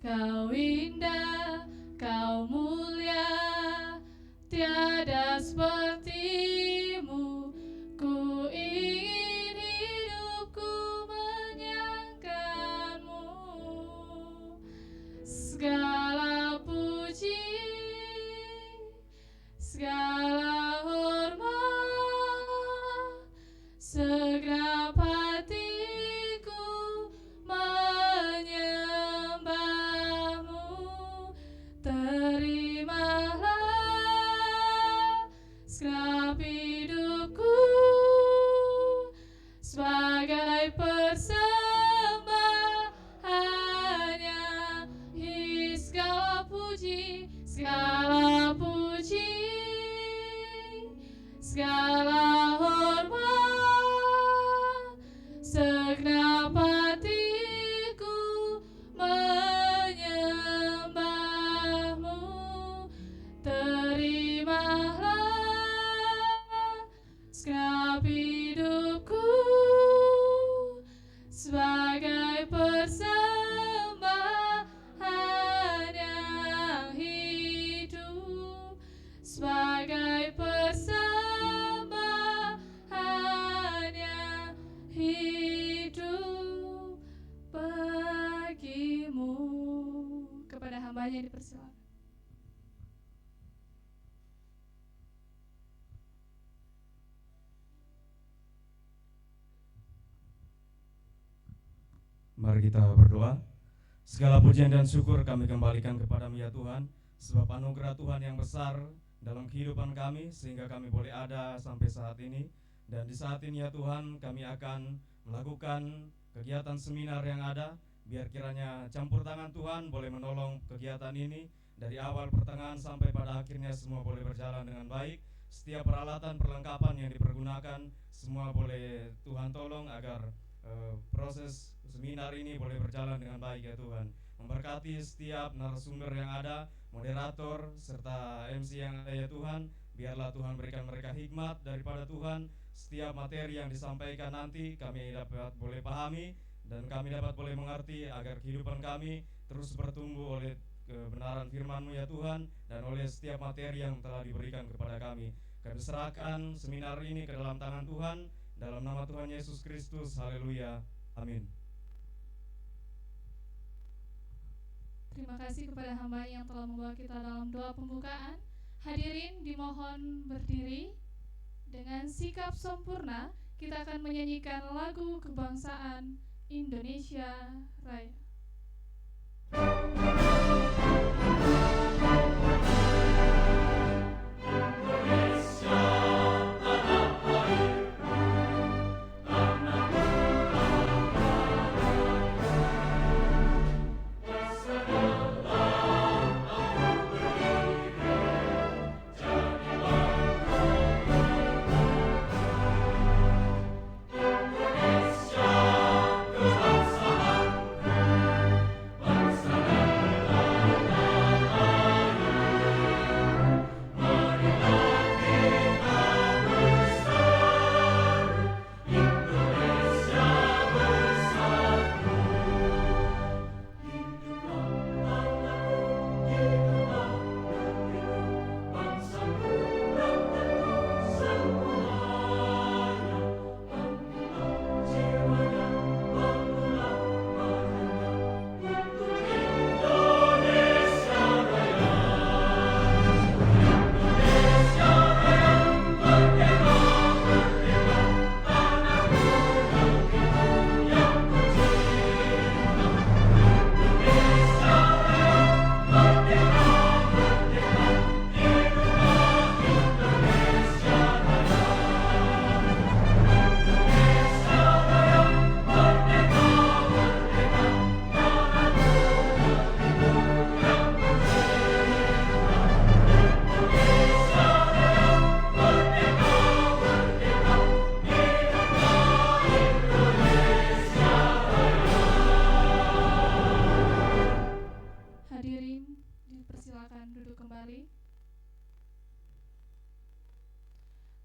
Kau indah, kau mulia, tiada sepertimu. Ku ingin hidupku menyangkanmu. Segala puji, segala hormat, segenap hatiku menyembahmu. Terimalah segenap hidupku sebagai persembahannya. Segala puji, segala puji, segala hormat, segenap hatiku menyembahmu. Terimalah segenap hidupku sebagai persembahan yang hidup, sebagai persembahan yang hidup bagimu. Kepada hambanya dipersilakan. Mari kita berdoa. Segala pujian dan syukur kami kembalikan kepada-Mu ya Tuhan, sebab anugerah Tuhan yang besar dalam kehidupan kami sehingga kami boleh ada sampai saat ini. Dan di saat ini ya Tuhan, kami akan melakukan kegiatan seminar yang ada. Biar kiranya campur tangan Tuhan boleh menolong kegiatan ini dari awal pertengahan sampai pada akhirnya semua boleh berjalan dengan baik. Setiap peralatan perlengkapan yang dipergunakan semua boleh Tuhan tolong agar proses seminar ini boleh berjalan dengan baik ya Tuhan. Memberkati setiap narasumber yang ada, moderator serta MC yang ada ya Tuhan. Biarlah Tuhan berikan mereka hikmat daripada Tuhan. Setiap materi yang disampaikan nanti kami dapat boleh pahami dan kami dapat boleh mengerti agar kehidupan kami terus bertumbuh oleh kebenaran firman-Mu ya Tuhan, dan oleh setiap materi yang telah diberikan kepada kami. Kami serahkan seminar ini ke dalam tangan Tuhan, dalam nama Tuhan Yesus Kristus. Haleluya. Amin. Terima kasih kepada hamba yang telah membawa kita dalam doa pembukaan. Hadirin dimohon berdiri. Dengan sikap sempurna kita akan menyanyikan lagu kebangsaan Indonesia Raya.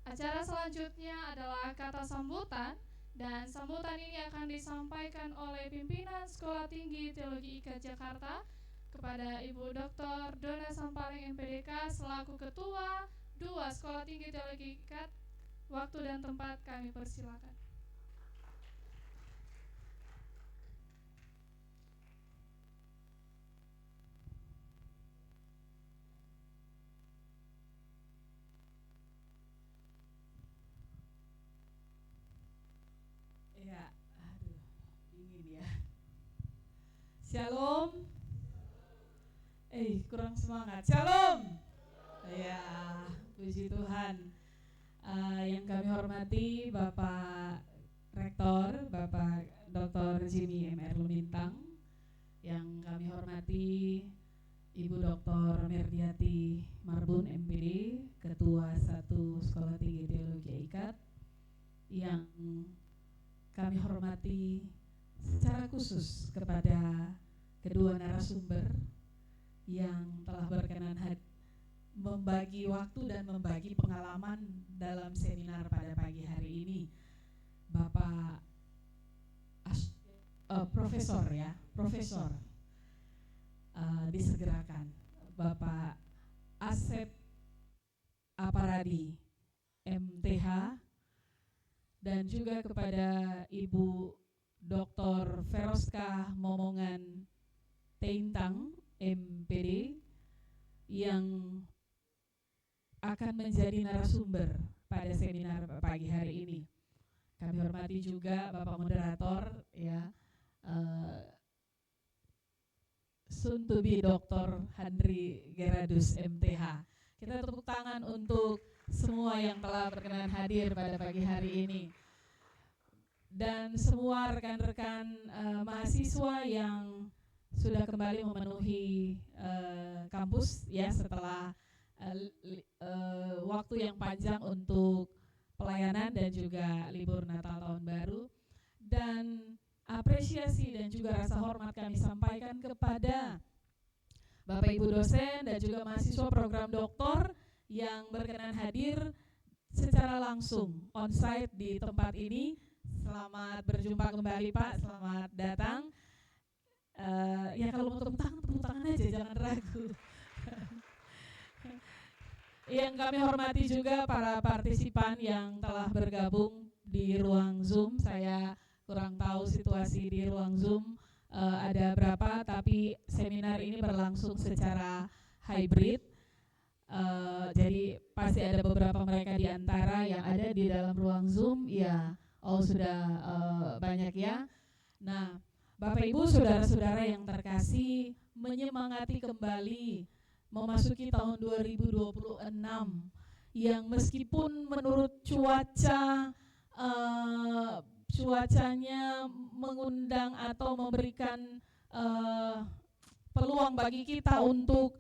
Acara selanjutnya adalah kata sambutan, dan sambutan ini akan disampaikan oleh pimpinan Sekolah Tinggi Teologi IKA Jakarta, kepada Ibu Dr. Dona Sampaling MPDK selaku Ketua 2 Sekolah Tinggi Teologi IKAT. Waktu dan tempat kami persilakan. Ya, aduh, dingin ya. Shalom. Kurang semangat. Shalom. Ya, puji Tuhan. Yang kami hormati Bapak Rektor, Bapak Dr. Jimmy M.R. Lumintang. Yang kami hormati Ibu Dr. Merdiati Marbun MPD, Ketua 1 Sekolah Tinggi Teologi IKAT. Yang kami hormati secara khusus kepada kedua narasumber yang telah berkenan membagi waktu dan membagi pengalaman dalam seminar pada pagi hari ini. Bapak Profesor disegerakan Bapak Asep Aparadi MTH, dan juga kepada Ibu Dr. Feroska Momongan Teintang MPD yang akan menjadi narasumber pada seminar pagi hari ini. Kami hormati juga Bapak Moderator, ya, soon to be Dr. Handri Geradus MTH. Kita tepuk tangan untuk semua yang telah berkenan hadir pada pagi hari ini, dan semua rekan-rekan mahasiswa yang sudah kembali memenuhi kampus ya setelah waktu yang panjang untuk pelayanan dan juga libur Natal Tahun Baru. Dan apresiasi dan juga rasa hormat kami sampaikan kepada Bapak Ibu dosen dan juga mahasiswa program doktor yang berkenan hadir secara langsung on-site di tempat ini. Selamat berjumpa kembali Pak, selamat datang. Ya kalau mau tepuk tangan aja, jangan ragu. Yang kami hormati juga para partisipan yang telah bergabung di ruang Zoom. Saya kurang tahu situasi di ruang Zoom ada berapa, tapi seminar ini berlangsung secara hybrid. Jadi pasti ada beberapa mereka di antara yang ada di dalam ruang Zoom, ya, sudah banyak ya. Nah, Bapak Ibu, saudara-saudara yang terkasih, menyemangati kembali memasuki tahun 2026 yang meskipun menurut cuacanya mengundang atau memberikan peluang bagi kita untuk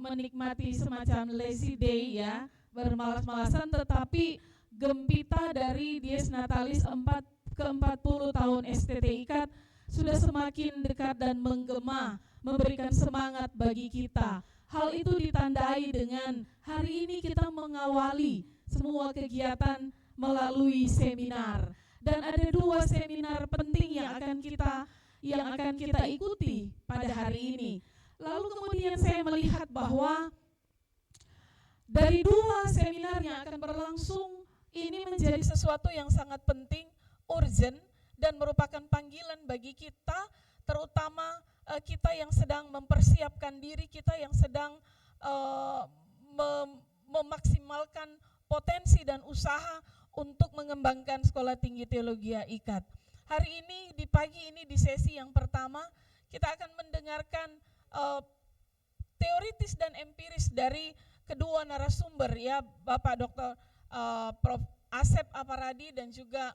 menikmati semacam lazy day ya, bermalas-malasan, tetapi gempita dari Dies Natalis ke-40 tahun STT IKAT sudah semakin dekat dan menggema, memberikan semangat bagi kita. Hal itu ditandai dengan hari ini kita mengawali semua kegiatan melalui seminar, dan ada 2 seminar penting yang akan kita ikuti pada hari ini. Lalu kemudian saya melihat bahwa dari 2 seminar yang akan berlangsung ini menjadi sesuatu yang sangat penting, urgent, dan merupakan panggilan bagi kita, terutama kita yang sedang mempersiapkan diri, kita yang sedang memaksimalkan potensi dan usaha untuk mengembangkan Sekolah Tinggi Teologi IKAT. Hari ini, di pagi ini, di sesi yang pertama, kita akan mendengarkan teoritis dan empiris dari kedua narasumber ya, Bapak Dr. Prof. Asep Aparadi dan juga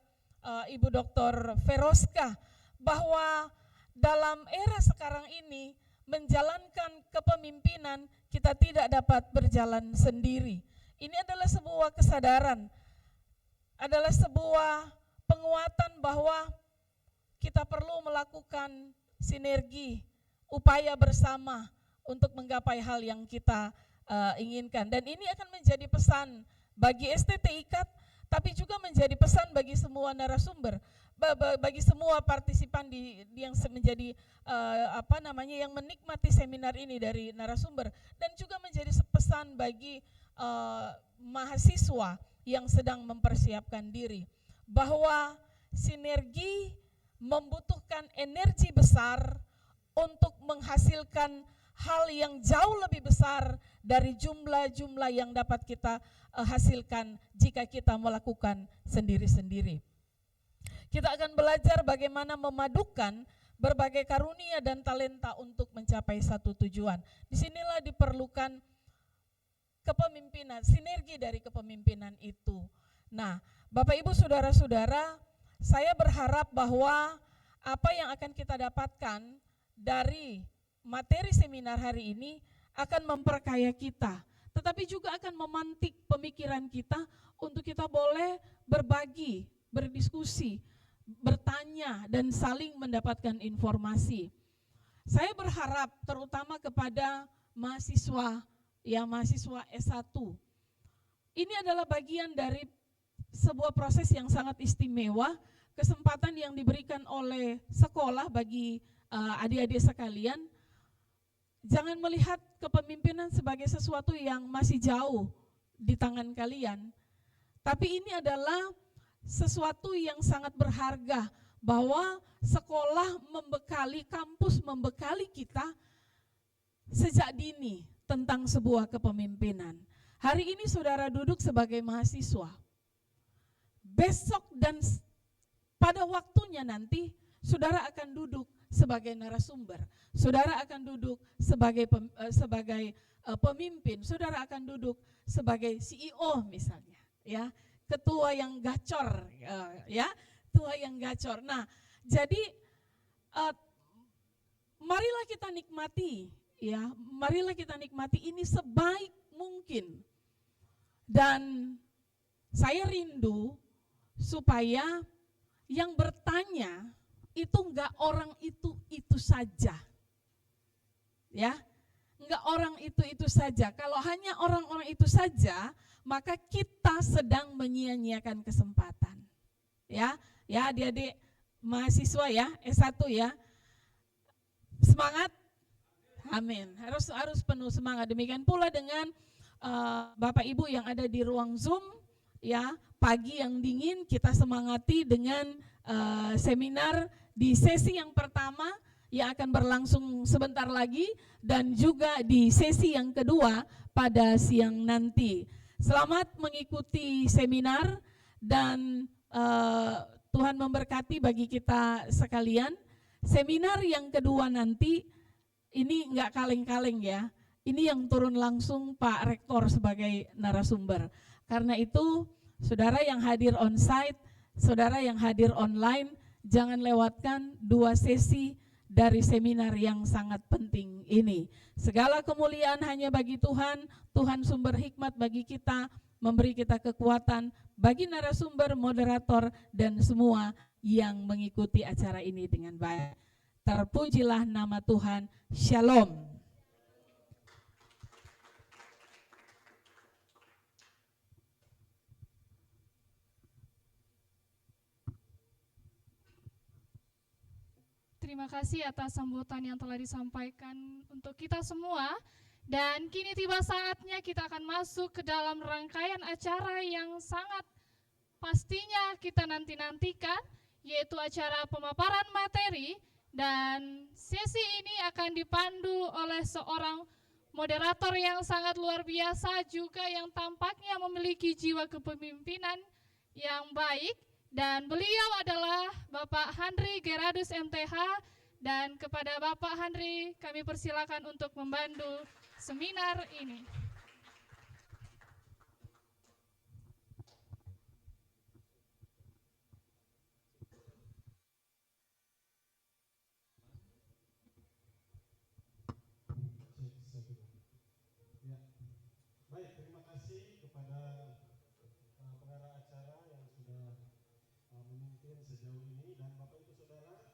Ibu Dr. Feroska, bahwa dalam era sekarang ini menjalankan kepemimpinan kita tidak dapat berjalan sendiri. Ini adalah sebuah kesadaran, adalah sebuah penguatan bahwa kita perlu melakukan sinergi, upaya bersama untuk menggapai hal yang kita inginkan. Dan ini akan menjadi pesan bagi STT IKAT, tapi juga menjadi pesan bagi semua narasumber, bagi semua partisipan yang menjadi yang menikmati seminar ini dari narasumber, dan juga menjadi pesan bagi mahasiswa yang sedang mempersiapkan diri bahwa sinergi membutuhkan energi besar untuk menghasilkan hal yang jauh lebih besar dari jumlah-jumlah yang dapat kita hasilkan jika kita melakukan sendiri-sendiri. Kita akan belajar bagaimana memadukan berbagai karunia dan talenta untuk mencapai satu tujuan. Disinilah diperlukan kepemimpinan, sinergi dari kepemimpinan itu. Nah, Bapak Ibu Saudara-saudara, saya berharap bahwa apa yang akan kita dapatkan dari materi seminar hari ini akan memperkaya kita, tetapi juga akan memantik pemikiran kita untuk kita boleh berbagi, berdiskusi, bertanya, dan saling mendapatkan informasi. Saya berharap terutama kepada mahasiswa S1. Ini adalah bagian dari sebuah proses yang sangat istimewa, kesempatan yang diberikan oleh sekolah bagi adik-adik sekalian. Jangan melihat kepemimpinan sebagai sesuatu yang masih jauh di tangan kalian, tapi ini adalah sesuatu yang sangat berharga, bahwa sekolah membekali, kampus membekali kita sejak dini tentang sebuah kepemimpinan. Hari ini saudara duduk sebagai mahasiswa, besok dan pada waktunya nanti saudara akan duduk sebagai narasumber, saudara akan duduk sebagai pemimpin, saudara akan duduk sebagai CEO misalnya, ya, ketua yang gacor, ketua yang gacor. Nah, jadi marilah kita nikmati, marilah kita nikmati ini sebaik mungkin. Dan saya rindu supaya yang bertanya itu enggak orang itu saja, ya, enggak orang itu saja. Kalau hanya orang-orang itu saja, maka kita sedang menyia-nyiakan kesempatan, ya adik-adik mahasiswa ya S1 ya, semangat, amin, harus penuh semangat. Demikian pula dengan Bapak Ibu yang ada di ruang Zoom, ya, pagi yang dingin kita semangati dengan seminar di sesi yang pertama yang akan berlangsung sebentar lagi, dan juga di sesi yang kedua pada siang nanti. Selamat mengikuti seminar, dan Tuhan memberkati bagi kita sekalian. Seminar yang kedua nanti ini enggak kaleng-kaleng ya, ini yang turun langsung Pak Rektor sebagai narasumber. Karena itu saudara yang hadir on-site, saudara yang hadir online, jangan lewatkan 2 sesi dari seminar yang sangat penting ini. Segala kemuliaan hanya bagi Tuhan, Tuhan sumber hikmat bagi kita, memberi kita kekuatan, bagi narasumber, moderator, dan semua yang mengikuti acara ini dengan baik. Terpujilah nama Tuhan, Shalom. Terima kasih atas sambutan yang telah disampaikan untuk kita semua. Dan kini tiba saatnya kita akan masuk ke dalam rangkaian acara yang sangat pastinya kita nanti-nantikan, yaitu acara pemaparan materi. Dan sesi ini akan dipandu oleh seorang moderator yang sangat luar biasa, juga yang tampaknya memiliki jiwa kepemimpinan yang baik. Dan beliau adalah Bapak Handri Geradus MTH, dan kepada Bapak Handri kami persilakan untuk membantu seminar ini. Baik, terima kasih kepada pengarah acara yang sudah memimpin sejauh ini, dan Bapak Ibu Saudara,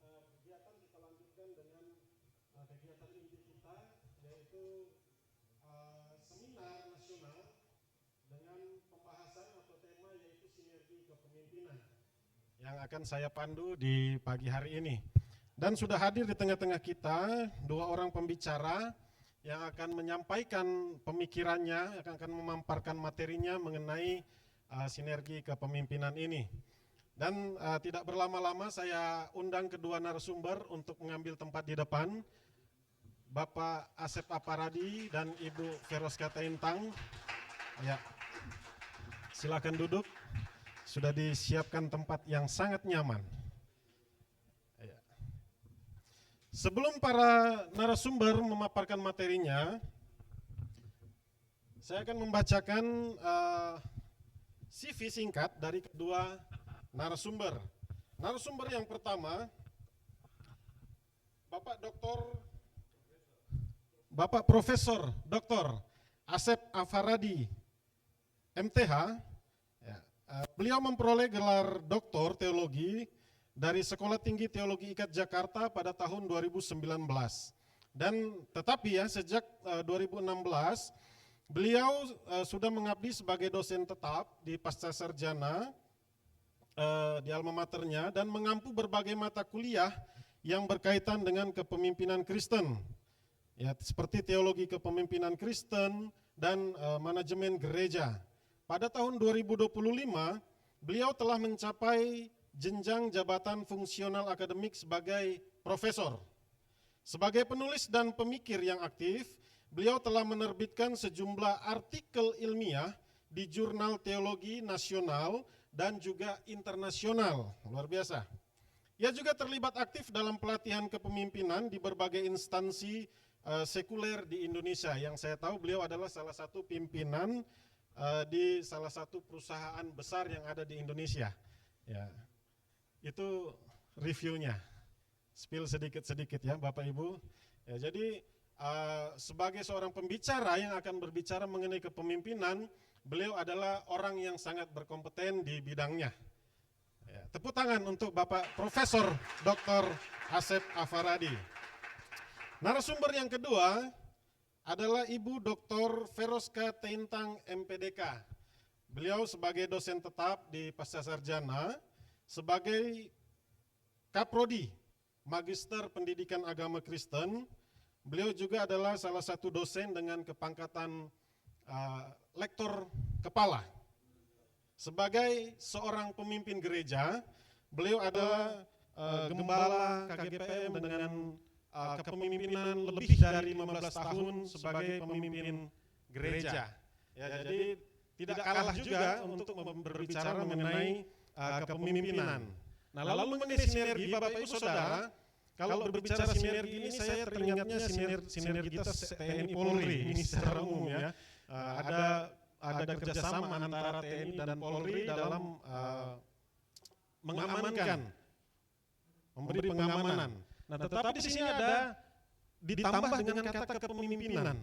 kegiatan kita lanjutkan dengan kegiatan inti kita, yaitu seminar nasional dengan pembahasan atau tema yaitu sinergi kepemimpinan. yang akan saya pandu di pagi hari ini. Dan sudah hadir di tengah-tengah kita 2 orang pembicara yang akan menyampaikan pemikirannya, yang akan memamparkan materinya mengenai sinergi kepemimpinan ini. Dan tidak berlama-lama saya undang kedua narasumber untuk mengambil tempat di depan, Bapak Asep Aparadi dan Ibu Feroska Taintang. Ya, silakan duduk. Sudah disiapkan tempat yang sangat nyaman. Ya. Sebelum para narasumber memaparkan materinya, saya akan membacakan CV singkat dari kedua narasumber. Narasumber yang pertama, Bapak Profesor Dr. Asep Aparadi, MTH. Ya, beliau memperoleh gelar Doktor Teologi dari Sekolah Tinggi Teologi IKAT Jakarta pada tahun 2019. Dan tetapi ya sejak 2016 beliau sudah mengabdi sebagai dosen tetap di Pasca Sarjana di alma maternya dan mengampu berbagai mata kuliah yang berkaitan dengan kepemimpinan Kristen. Ya, seperti teologi kepemimpinan Kristen dan manajemen gereja. Pada tahun 2025, beliau telah mencapai jenjang jabatan fungsional akademik sebagai profesor. Sebagai penulis dan pemikir yang aktif, beliau telah menerbitkan sejumlah artikel ilmiah di jurnal teologi nasional dan juga internasional. Luar biasa. Ia juga terlibat aktif dalam pelatihan kepemimpinan di berbagai instansi sekuler di Indonesia. Yang saya tahu beliau adalah salah satu pimpinan di salah satu perusahaan besar yang ada di Indonesia. Ya, itu reviewnya. Spill sedikit-sedikit ya Bapak Ibu. Ya, jadi sebagai seorang pembicara yang akan berbicara mengenai kepemimpinan, beliau adalah orang yang sangat berkompeten di bidangnya. Ya, tepuk tangan untuk Bapak Profesor Dr. Asep Aparadi. Narasumber yang kedua adalah Ibu Dr. Feroska Taintang, MPDK. Beliau sebagai dosen tetap di Pasca Sarjana, sebagai Kaprodi, Magister Pendidikan Agama Kristen. Beliau juga adalah salah satu dosen dengan kepangkatan lektor kepala. Sebagai seorang pemimpin gereja, beliau adalah gembala KGPM dengan kepemimpinan lebih dari 15 tahun sebagai pemimpin gereja. Ya, jadi tidak kalah juga untuk berbicara mengenai kepemimpinan. Nah, lalu mengenai sinergi, Bapak Ibu Saudara, kalau berbicara sinergi ini saya teringatnya sinergitas TNI Polri ini secara umum ya. Ada kerjasama antara TNI dan Polri dalam mengamankan, memberi pengamanan. Nah, tetapi di sini ada ditambah dengan kata kepemimpinan.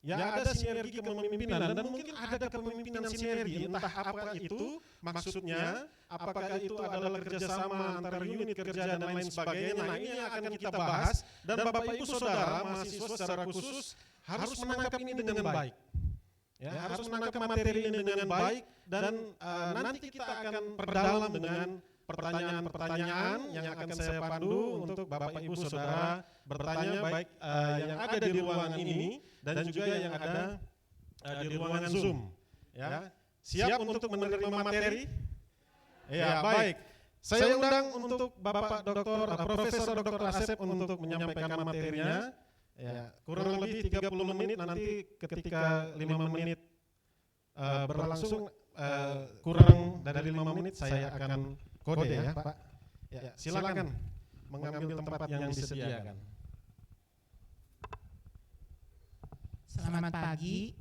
Ya, ada sinergi kepemimpinan dan mungkin ada kepemimpinan sinergi, entah apa itu maksudnya, apakah itu adalah kerjasama antara unit kerja dan lain sebagainya. Nah, ini yang akan kita bahas dan Bapak Ibu Saudara mahasiswa secara khusus harus menangkap ini dengan baik. Ya, harus menangkap materi ini dengan baik dan nanti kita akan perdalam dengan pertanyaan-pertanyaan yang akan saya pandu untuk Bapak Ibu Saudara bertanya baik yang ada di ruangan ini dan juga yang ada di ruangan Zoom. Ya, siap untuk menerima materi? Ya, baik. Saya undang untuk Bapak Profesor Dr. Asep untuk menyampaikan materinya. Ya, kurang lebih 30 menit, nanti ketika 5 menit berlangsung kurang dari 5 menit saya akan kode ya Pak. Ya, silakan mengambil tempat yang disediakan. Selamat pagi.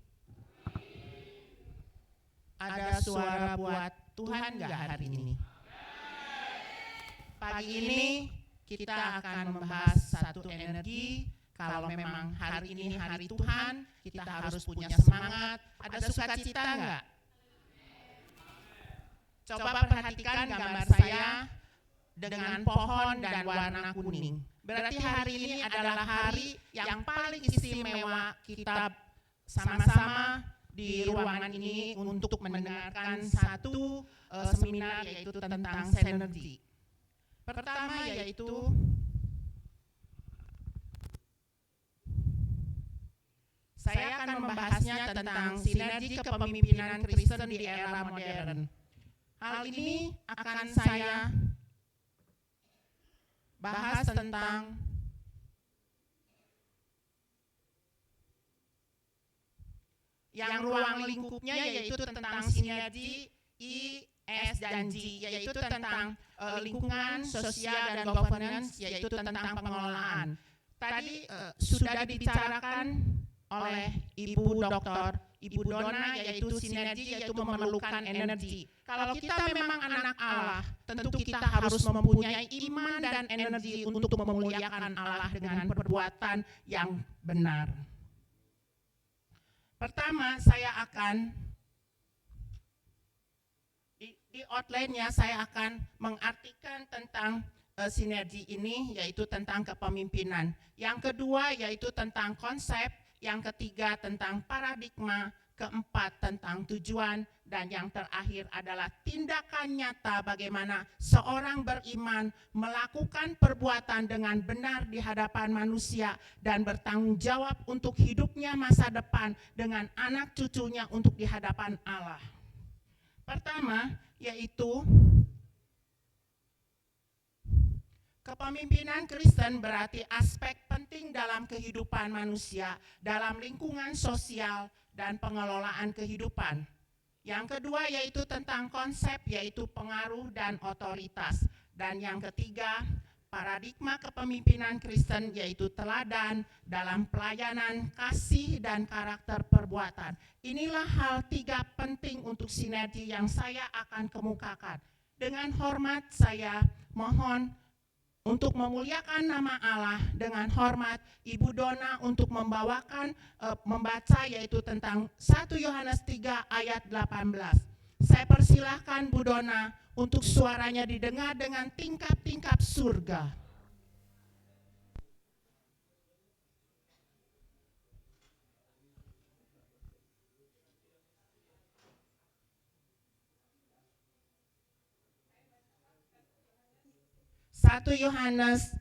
Ada suara buat Tuhan nggak hari ini? Pagi ini kita akan membahas satu energi. Kalau memang hari ini hari Tuhan, kita harus punya semangat. Ada sukacita nggak? Coba perhatikan gambar saya dengan pohon dan warna kuning. Berarti hari ini adalah hari yang paling istimewa kita sama-sama di ruangan ini untuk mendengarkan satu seminar yaitu tentang sinergi. Pertama yaitu saya akan membahasnya tentang sinergi kepemimpinan Kristen di era modern. Hal ini akan saya bahas tentang yang ruang lingkupnya yaitu tentang sinergi I, S, dan G, yaitu tentang lingkungan, sosial, dan governance, yaitu tentang pengelolaan. Tadi sudah dibicarakan oleh Ibu Dr. Ibu Dona, yaitu sinergi, yaitu memerlukan energi. Kalau kita memang anak Allah, tentu kita harus mempunyai iman dan energi untuk memuliakan Allah dengan perbuatan yang benar. Pertama, saya akan di outline-nya saya akan mengartikan tentang sinergi ini, yaitu tentang kepemimpinan. Yang kedua yaitu tentang konsep, yang ketiga tentang paradigma, keempat tentang tujuan, dan yang terakhir adalah tindakan nyata bagaimana seorang beriman melakukan perbuatan dengan benar di hadapan manusia dan bertanggung jawab untuk hidupnya masa depan dengan anak cucunya untuk di hadapan Allah. Pertama yaitu kepemimpinan Kristen berarti aspek penting dalam kehidupan manusia, dalam lingkungan sosial dan pengelolaan kehidupan. Yang kedua yaitu tentang konsep, yaitu pengaruh dan otoritas. Dan yang ketiga, paradigma kepemimpinan Kristen, yaitu teladan dalam pelayanan, kasih, dan karakter perbuatan. Inilah hal tiga penting untuk sinergi yang saya akan kemukakan. Dengan hormat saya mohon untuk memuliakan nama Allah, dengan hormat Ibu Dona untuk membaca yaitu tentang 1 Yohanes 3 ayat 18. Saya persilahkan Bu Dona untuk suaranya didengar dengan tingkap-tingkap surga. Satu Yohanes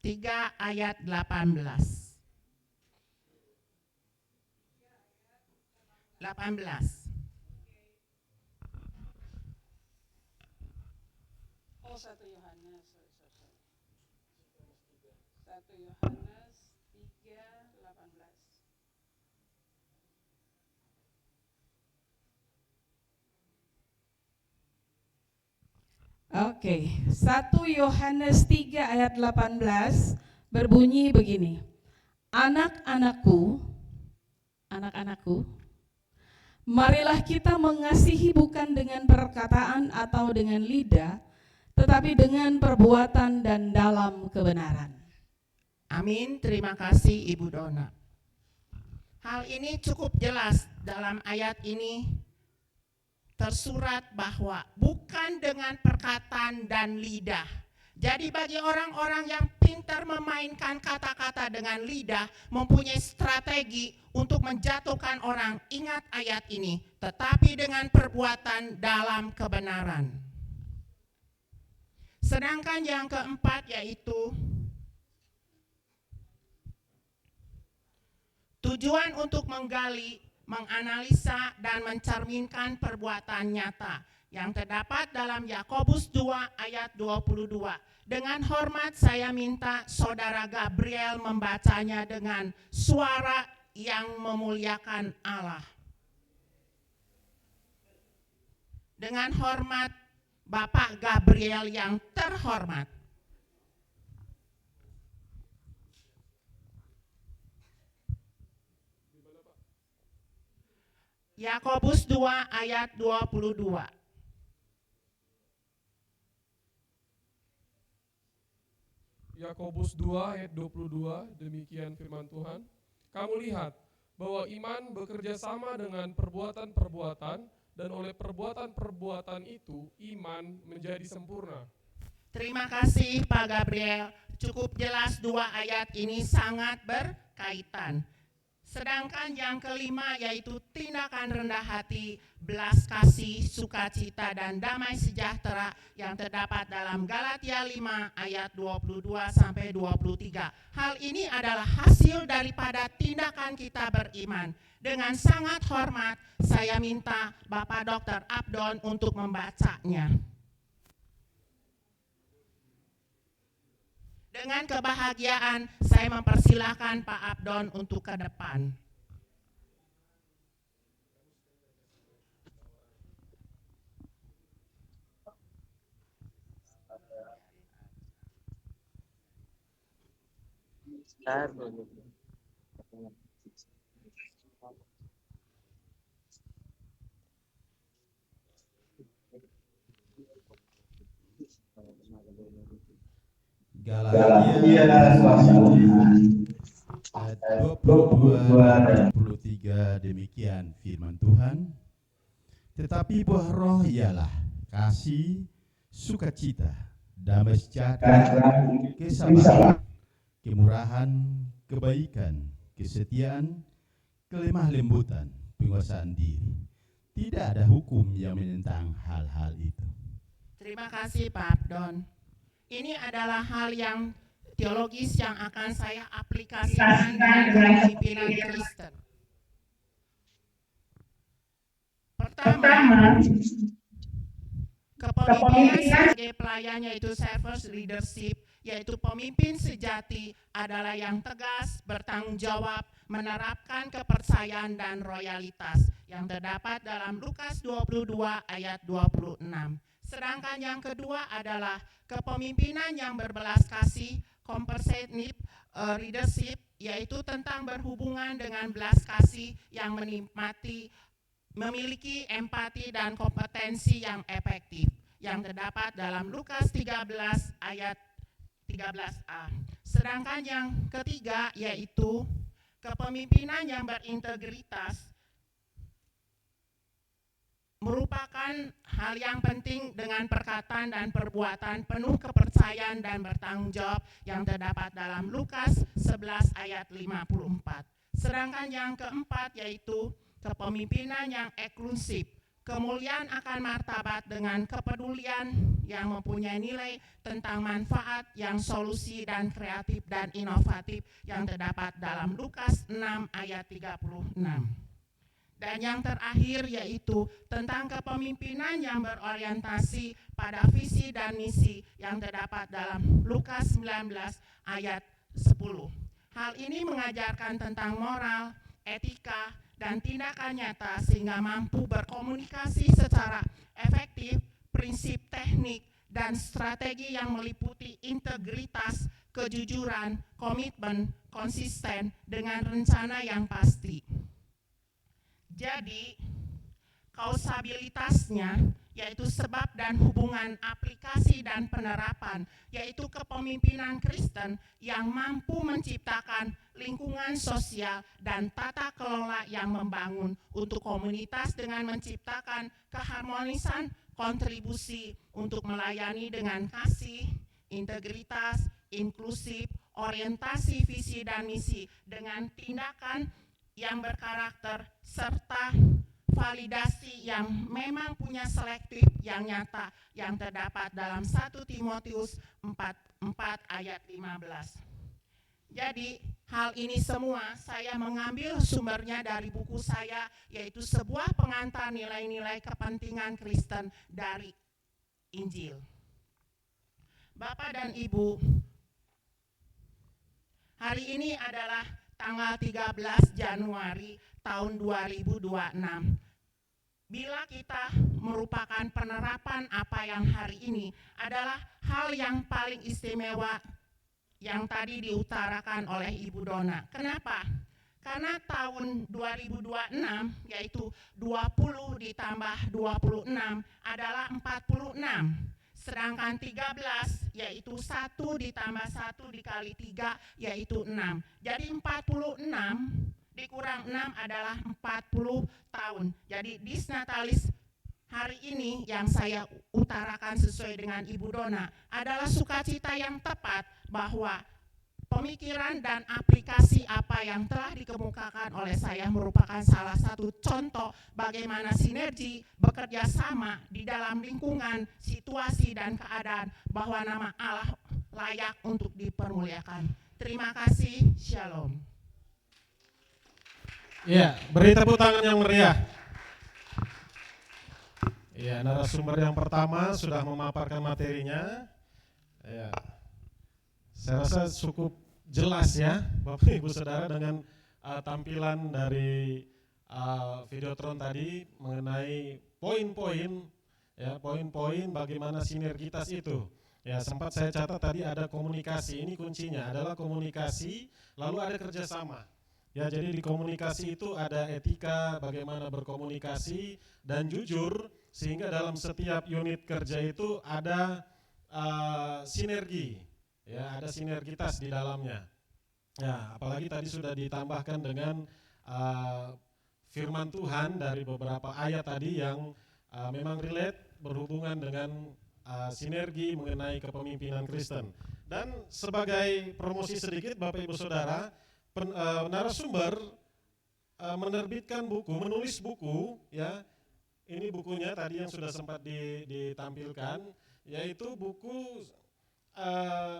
3 ayat 18. 18. Oh, 1 Yohanes. 1 Yohanes 3:18. Oke, 1 Yohanes 3 ayat 18 berbunyi begini. Anak-anakku, marilah kita mengasihi bukan dengan perkataan atau dengan lidah, tetapi dengan perbuatan dan dalam kebenaran. Amin, terima kasih Ibu Dona. Hal ini cukup jelas dalam ayat ini tersurat bahwa bukan dengan perkataan dan lidah. Jadi bagi orang-orang yang pintar memainkan kata-kata dengan lidah, mempunyai strategi untuk menjatuhkan orang, ingat ayat ini, tetapi dengan perbuatan dalam kebenaran. Sedangkan yang keempat yaitu tujuan untuk menggali, menganalisa, dan mencerminkan perbuatan nyata yang terdapat dalam Yakobus 2 ayat 22. Dengan hormat saya minta Saudara Gabriel membacanya dengan suara yang memuliakan Allah. Dengan hormat Bapak Gabriel yang terhormat. Yakobus 2 ayat 22. Yakobus 2 ayat 22, demikian firman Tuhan. Kamu lihat bahwa iman bekerja sama dengan perbuatan-perbuatan, dan oleh perbuatan-perbuatan itu iman menjadi sempurna. Terima kasih Pak Gabriel, cukup jelas dua ayat ini sangat berkaitan. Sedangkan yang kelima yaitu tindakan rendah hati, belas kasih, sukacita, dan damai sejahtera yang terdapat dalam Galatia 5 ayat 22-23. Hal ini adalah hasil daripada tindakan kita beriman. Dengan sangat hormat, saya minta Bapak Dr. Abdon untuk membacanya. Dengan kebahagiaan, saya mempersilahkan Pak Abdon untuk ke depan. Galatia pasal 22 dan 23 demikian firman Tuhan. Tetapi buah roh ialah kasih, sukacita, damai sejahtera, kesabaran, kemurahan, kebaikan, kesetiaan, kelemah lembutan, penguasaan diri. Tidak ada hukum yang menentang hal-hal itu. Terima kasih Pak Abdon. Ini adalah hal yang teologis yang akan saya aplikasikan dengan kepemimpinan Kristen. Pertama, kepemimpinan sebagai pelayan yaitu servant leadership, yaitu pemimpin sejati adalah yang tegas, bertanggung jawab, menerapkan kepercayaan dan loyalitas yang terdapat dalam Lukas 22 ayat 26. Sedangkan yang kedua adalah kepemimpinan yang berbelas kasih, compassionate leadership, yaitu tentang berhubungan dengan belas kasih yang menikmati, memiliki empati dan kompetensi yang efektif, yang terdapat dalam Lukas 13 ayat 13a. Sedangkan yang ketiga yaitu kepemimpinan yang berintegritas, merupakan hal yang penting dengan perkataan dan perbuatan penuh kepercayaan dan bertanggung jawab yang terdapat dalam Lukas 11 ayat 54. Sedangkan yang keempat yaitu kepemimpinan yang eksklusif, kemuliaan akan martabat dengan kepedulian yang mempunyai nilai tentang manfaat yang solusi dan kreatif dan inovatif yang terdapat dalam Lukas 6 ayat 36. Dan yang terakhir yaitu tentang kepemimpinan yang berorientasi pada visi dan misi yang terdapat dalam Lukas 19 ayat 10. Hal ini mengajarkan tentang moral, etika, dan tindakan nyata sehingga mampu berkomunikasi secara efektif, prinsip teknik, dan strategi yang meliputi integritas, kejujuran, komitmen, konsisten, dengan rencana yang pasti. Jadi, kausabilitasnya yaitu sebab dan hubungan aplikasi dan penerapan, yaitu kepemimpinan Kristen yang mampu menciptakan lingkungan sosial dan tata kelola yang membangun untuk komunitas dengan menciptakan keharmonisan kontribusi untuk melayani dengan kasih, integritas, inklusif, orientasi visi dan misi dengan tindakan yang berkarakter serta validasi yang memang punya selektif yang nyata yang terdapat dalam 1 Timotius 4 ayat 15. Jadi hal ini semua saya mengambil sumbernya dari buku saya, yaitu sebuah pengantar nilai-nilai kepentingan Kristen dari Injil. Bapak dan Ibu, hari ini adalah tanggal 13 Januari tahun 2026. Bila kita merupakan penerapan apa yang hari ini adalah hal yang paling istimewa yang tadi diutarakan oleh Ibu Dona. Kenapa? Karena tahun 2026 yaitu 20 ditambah 26 adalah 46. Sedangkan 13 yaitu 1 ditambah 1 dikali 3 yaitu 6. Jadi 46 dikurang 6 adalah 40 tahun. Jadi disnatalis hari ini yang saya utarakan sesuai dengan Ibu Dona adalah sukacita yang tepat bahwa Pemikiran dan aplikasi apa yang telah dikemukakan oleh saya merupakan salah satu contoh bagaimana sinergi bekerja sama di dalam lingkungan, situasi, dan keadaan bahwa nama Allah layak untuk dipermuliakan. Terima kasih, Shalom. Ya, beri tepuk tangan yang meriah. Ya, narasumber yang pertama sudah memaparkan materinya. Ya, saya rasa cukup jelas ya, Bapak Ibu Saudara, dengan tampilan dari Videotron tadi mengenai poin-poin, ya, poin-poin bagaimana sinergitas itu. Ya, sempat saya catat tadi ada komunikasi. Ini kuncinya adalah komunikasi, lalu ada kerjasama. Ya, jadi di komunikasi itu ada etika, bagaimana berkomunikasi dan jujur, sehingga dalam setiap unit kerja itu ada sinergi, ya, ada sinergitas di dalamnya. Ya, apalagi tadi sudah ditambahkan dengan firman Tuhan dari beberapa ayat tadi yang memang relate, berhubungan dengan sinergi mengenai kepemimpinan Kristen. Dan sebagai promosi sedikit, Bapak Ibu Saudara, narasumber menerbitkan buku, menulis buku, ya. Ini bukunya tadi yang sudah sempat ditampilkan, yaitu buku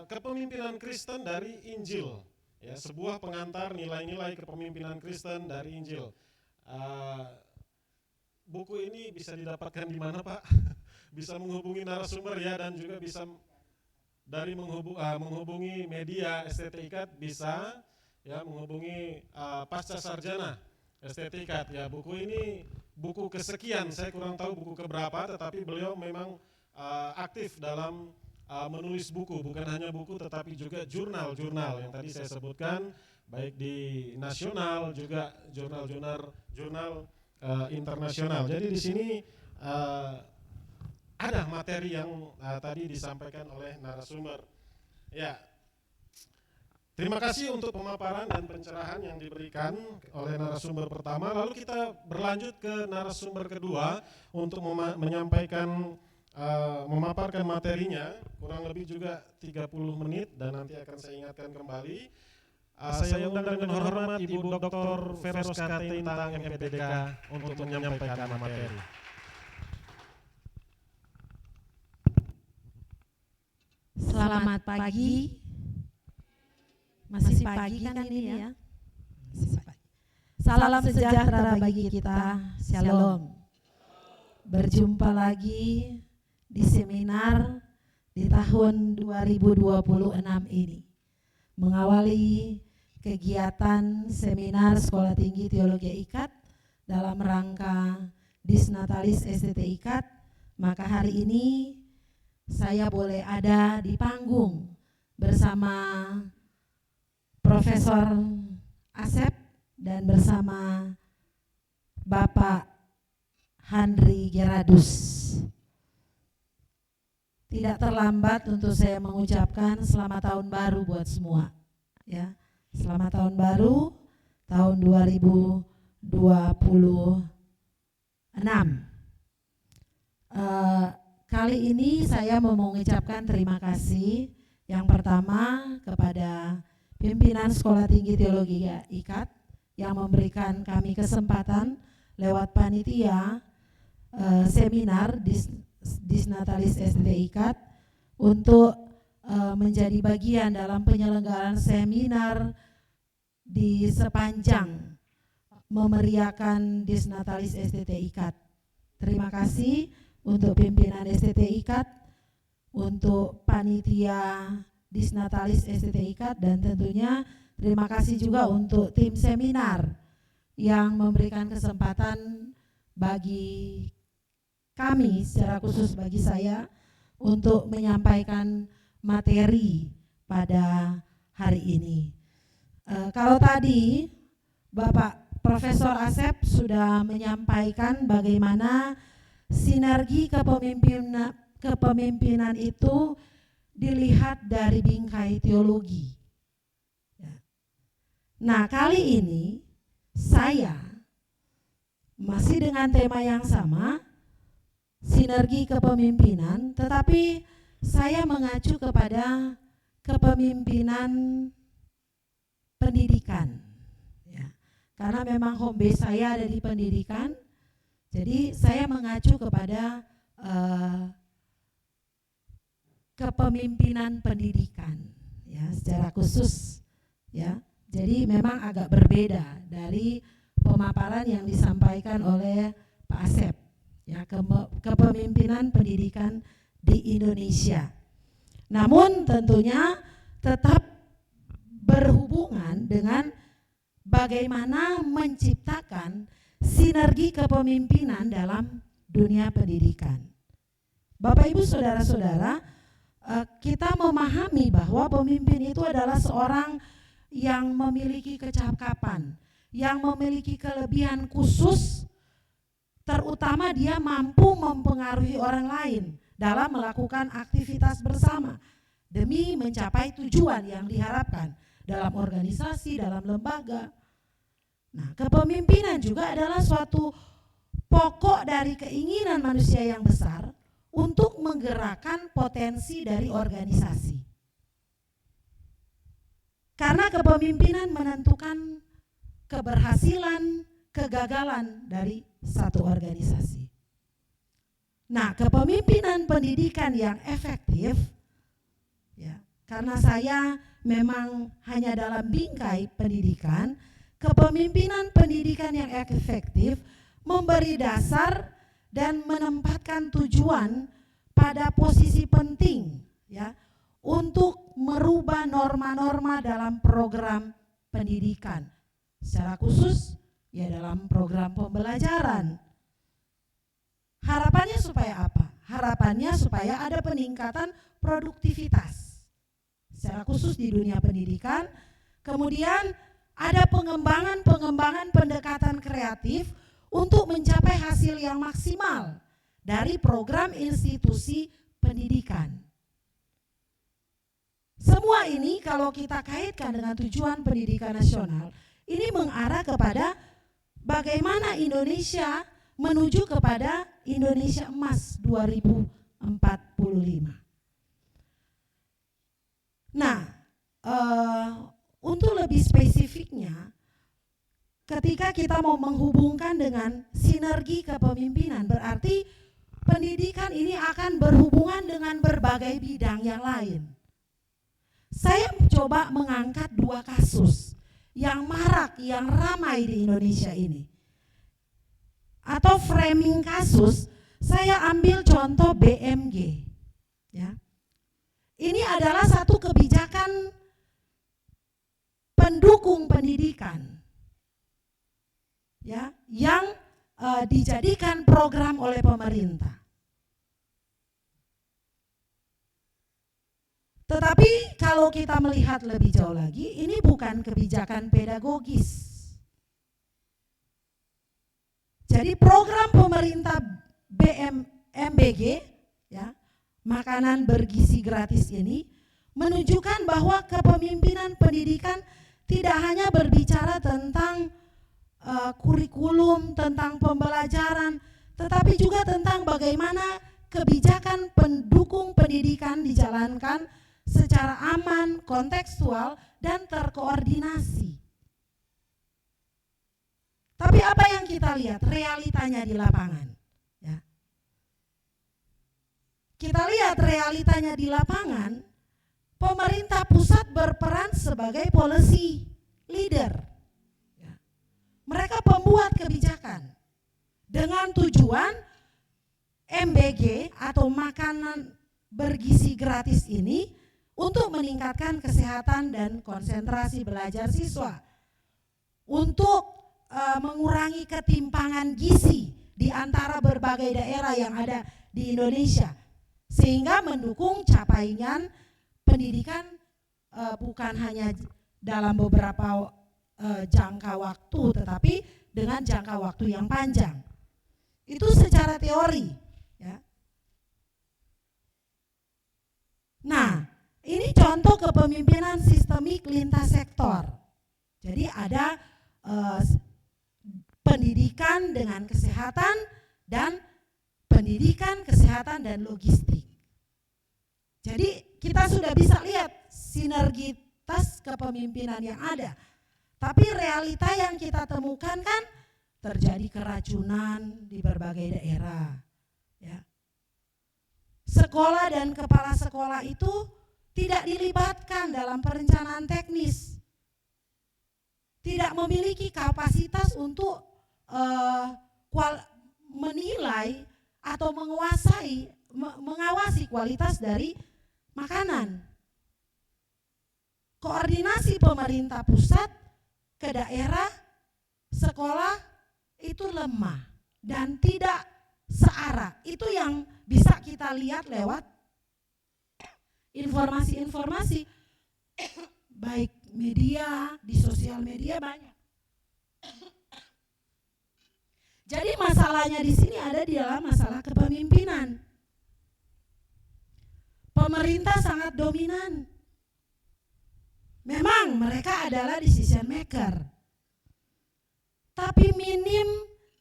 Kepemimpinan Kristen dari Injil, ya, sebuah pengantar nilai-nilai kepemimpinan Kristen dari Injil. Buku ini bisa didapatkan di mana, Pak? Bisa menghubungi narasumber, ya, dan juga bisa dari menghubungi media STT IKAT, bisa, ya, menghubungi Pasca Sarjana STT IKAT, ya. Buku ini buku kesekian, saya kurang tahu buku keberapa, tetapi beliau memang aktif dalam menulis buku, bukan hanya buku tetapi juga jurnal-jurnal yang tadi saya sebutkan, baik di nasional juga jurnal internasional. Jadi di sini ada materi yang tadi disampaikan oleh narasumber. Ya, terima kasih untuk pemaparan dan pencerahan yang diberikan oleh narasumber pertama. Lalu kita berlanjut ke narasumber kedua untuk menyampaikan, memaparkan materinya, kurang lebih juga 30 menit, dan nanti akan saya ingatkan kembali. Saya undang dengan hormat Ibu Dr. Veroska Tintang MPDK untuk menyampaikan materi. Selamat pagi. Masih pagi kan ini ya? Salam sejahtera bagi kita. Shalom. Berjumpa lagi di seminar di tahun 2026 ini. Mengawali kegiatan seminar Sekolah Tinggi Teologi IKAT dalam rangka Disnatalis STT IKAT, maka hari ini saya boleh ada di panggung bersama Profesor Asep dan bersama Bapak Handri Geradus. Tidak terlambat untuk saya mengucapkan selamat tahun baru buat semua, ya. Selamat tahun baru tahun 2026. Kali ini saya mau mengucapkan terima kasih yang pertama kepada pimpinan Sekolah Tinggi Teologi IKAT yang memberikan kami kesempatan lewat panitia seminar Disnatalis STT IKAT untuk menjadi bagian dalam penyelenggaraan seminar di sepanjang memeriahkan Disnatalis STT IKAT. Terima kasih untuk pimpinan STT IKAT, untuk panitia Disnatalis STT IKAT, dan tentunya terima kasih juga untuk tim seminar yang memberikan kesempatan bagi kami, secara khusus bagi saya, untuk menyampaikan materi pada hari ini. Kalau tadi Bapak Profesor Asep sudah menyampaikan bagaimana sinergi kepemimpinan itu dilihat dari bingkai teologi. Nah, kali ini saya masih dengan tema yang sama, sinergi kepemimpinan, tetapi saya mengacu kepada kepemimpinan pendidikan. Ya. Karena memang home base saya ada di pendidikan, jadi saya mengacu kepada kepemimpinan pendidikan, ya, secara khusus, ya. Jadi memang agak berbeda dari pemaparan yang disampaikan oleh Pak Asep, ya, kepemimpinan pendidikan di Indonesia. Namun tentunya tetap berhubungan dengan bagaimana menciptakan sinergi kepemimpinan dalam dunia pendidikan. Bapak Ibu saudara-saudara, kita memahami bahwa pemimpin itu adalah seorang yang memiliki kecakapan, yang memiliki kelebihan khusus, terutama dia mampu mempengaruhi orang lain dalam melakukan aktivitas bersama demi mencapai tujuan yang diharapkan dalam organisasi, dalam lembaga. Nah, kepemimpinan juga adalah suatu pokok dari keinginan manusia yang besar untuk menggerakkan potensi dari organisasi. Karena kepemimpinan menentukan keberhasilan, kegagalan dari satu organisasi. Nah, kepemimpinan pendidikan yang efektif, ya, karena saya memang hanya dalam bingkai pendidikan, kepemimpinan pendidikan yang efektif memberi dasar dan menempatkan tujuan pada posisi penting, ya, untuk merubah norma-norma dalam program pendidikan. Secara khusus, ya, dalam program pembelajaran. Harapannya supaya apa? Harapannya supaya ada peningkatan produktivitas. Secara khusus di dunia pendidikan, kemudian ada pengembangan pendekatan kreatif untuk mencapai hasil yang maksimal dari program institusi pendidikan. Semua ini kalau kita kaitkan dengan tujuan pendidikan nasional, ini mengarah kepada bagaimana Indonesia menuju kepada Indonesia Emas 2045. Nah, untuk lebih spesifiknya, ketika kita mau menghubungkan dengan sinergi kepemimpinan, berarti pendidikan ini akan berhubungan dengan berbagai bidang yang lain. Saya coba mengangkat dua kasus yang marak, yang ramai di Indonesia ini. Atau framing kasus, saya ambil contoh BMG. Ya. Ini adalah satu kebijakan pendukung pendidikan, ya, yang dijadikan program oleh pemerintah. Tetapi kalau kita melihat lebih jauh lagi, ini bukan kebijakan pedagogis. Jadi program pemerintah MBG, ya, makanan bergizi gratis ini menunjukkan bahwa kepemimpinan pendidikan tidak hanya berbicara tentang kurikulum, tentang pembelajaran, tetapi juga tentang bagaimana kebijakan pendukung pendidikan dijalankan secara aman, kontekstual, dan terkoordinasi. Tapi apa yang kita lihat realitanya di lapangan? Ya. Kita lihat realitanya di lapangan, pemerintah pusat berperan sebagai policy leader. Ya. Mereka pembuat kebijakan dengan tujuan MBG atau makanan bergizi gratis ini untuk meningkatkan kesehatan dan konsentrasi belajar siswa, untuk mengurangi ketimpangan gizi di antara berbagai daerah yang ada di Indonesia, sehingga mendukung capaian pendidikan bukan hanya dalam beberapa jangka waktu, tetapi dengan jangka waktu yang panjang. Itu secara teori, ya. Nah, ini contoh kepemimpinan sistemik lintas sektor. Jadi ada pendidikan dengan kesehatan dan pendidikan, kesehatan, dan logistik. Jadi kita sudah bisa lihat sinergitas kepemimpinan yang ada Tapi realita yang kita temukan kan terjadi keracunan di berbagai daerah. Ya. Sekolah dan kepala sekolah itu tidak dilibatkan dalam perencanaan teknis, tidak memiliki kapasitas untuk menilai atau mengawasi kualitas dari makanan. Koordinasi pemerintah pusat ke daerah sekolah itu lemah dan tidak searah. Itu yang bisa kita lihat lewat informasi-informasi baik media, di sosial media banyak. Jadi masalahnya di sini ada di dalam masalah kepemimpinan. Pemerintah sangat dominan. Memang mereka adalah decision maker, tapi minim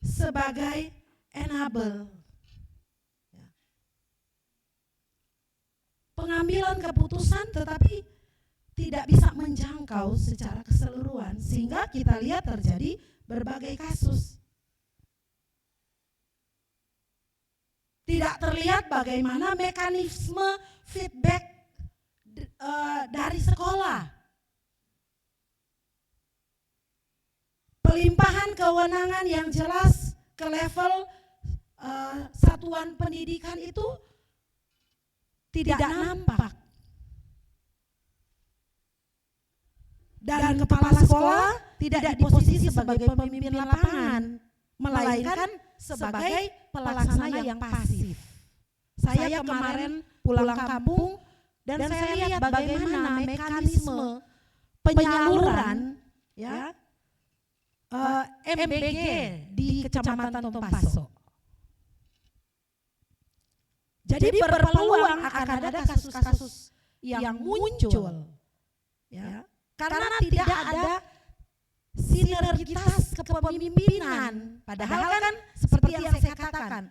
sebagai enable. Pengambilan keputusan tetapi tidak bisa menjangkau secara keseluruhan, sehingga kita lihat terjadi berbagai kasus. Tidak terlihat bagaimana mekanisme feedback dari sekolah. Pelimpahan kewenangan yang jelas ke level satuan pendidikan itu tidak nampak. Dan kepala sekolah tidak di posisi sebagai pemimpin lapangan, melainkan sebagai pelaksana yang pasif. Saya kemarin pulang kampung dan saya lihat bagaimana mekanisme penyaluran MBG di Kecamatan Tompaso. Jadi berpeluang akan ada kasus-kasus yang muncul, ya, karena tidak ada sinergitas kepemimpinan. Padahal kan seperti yang saya katakan,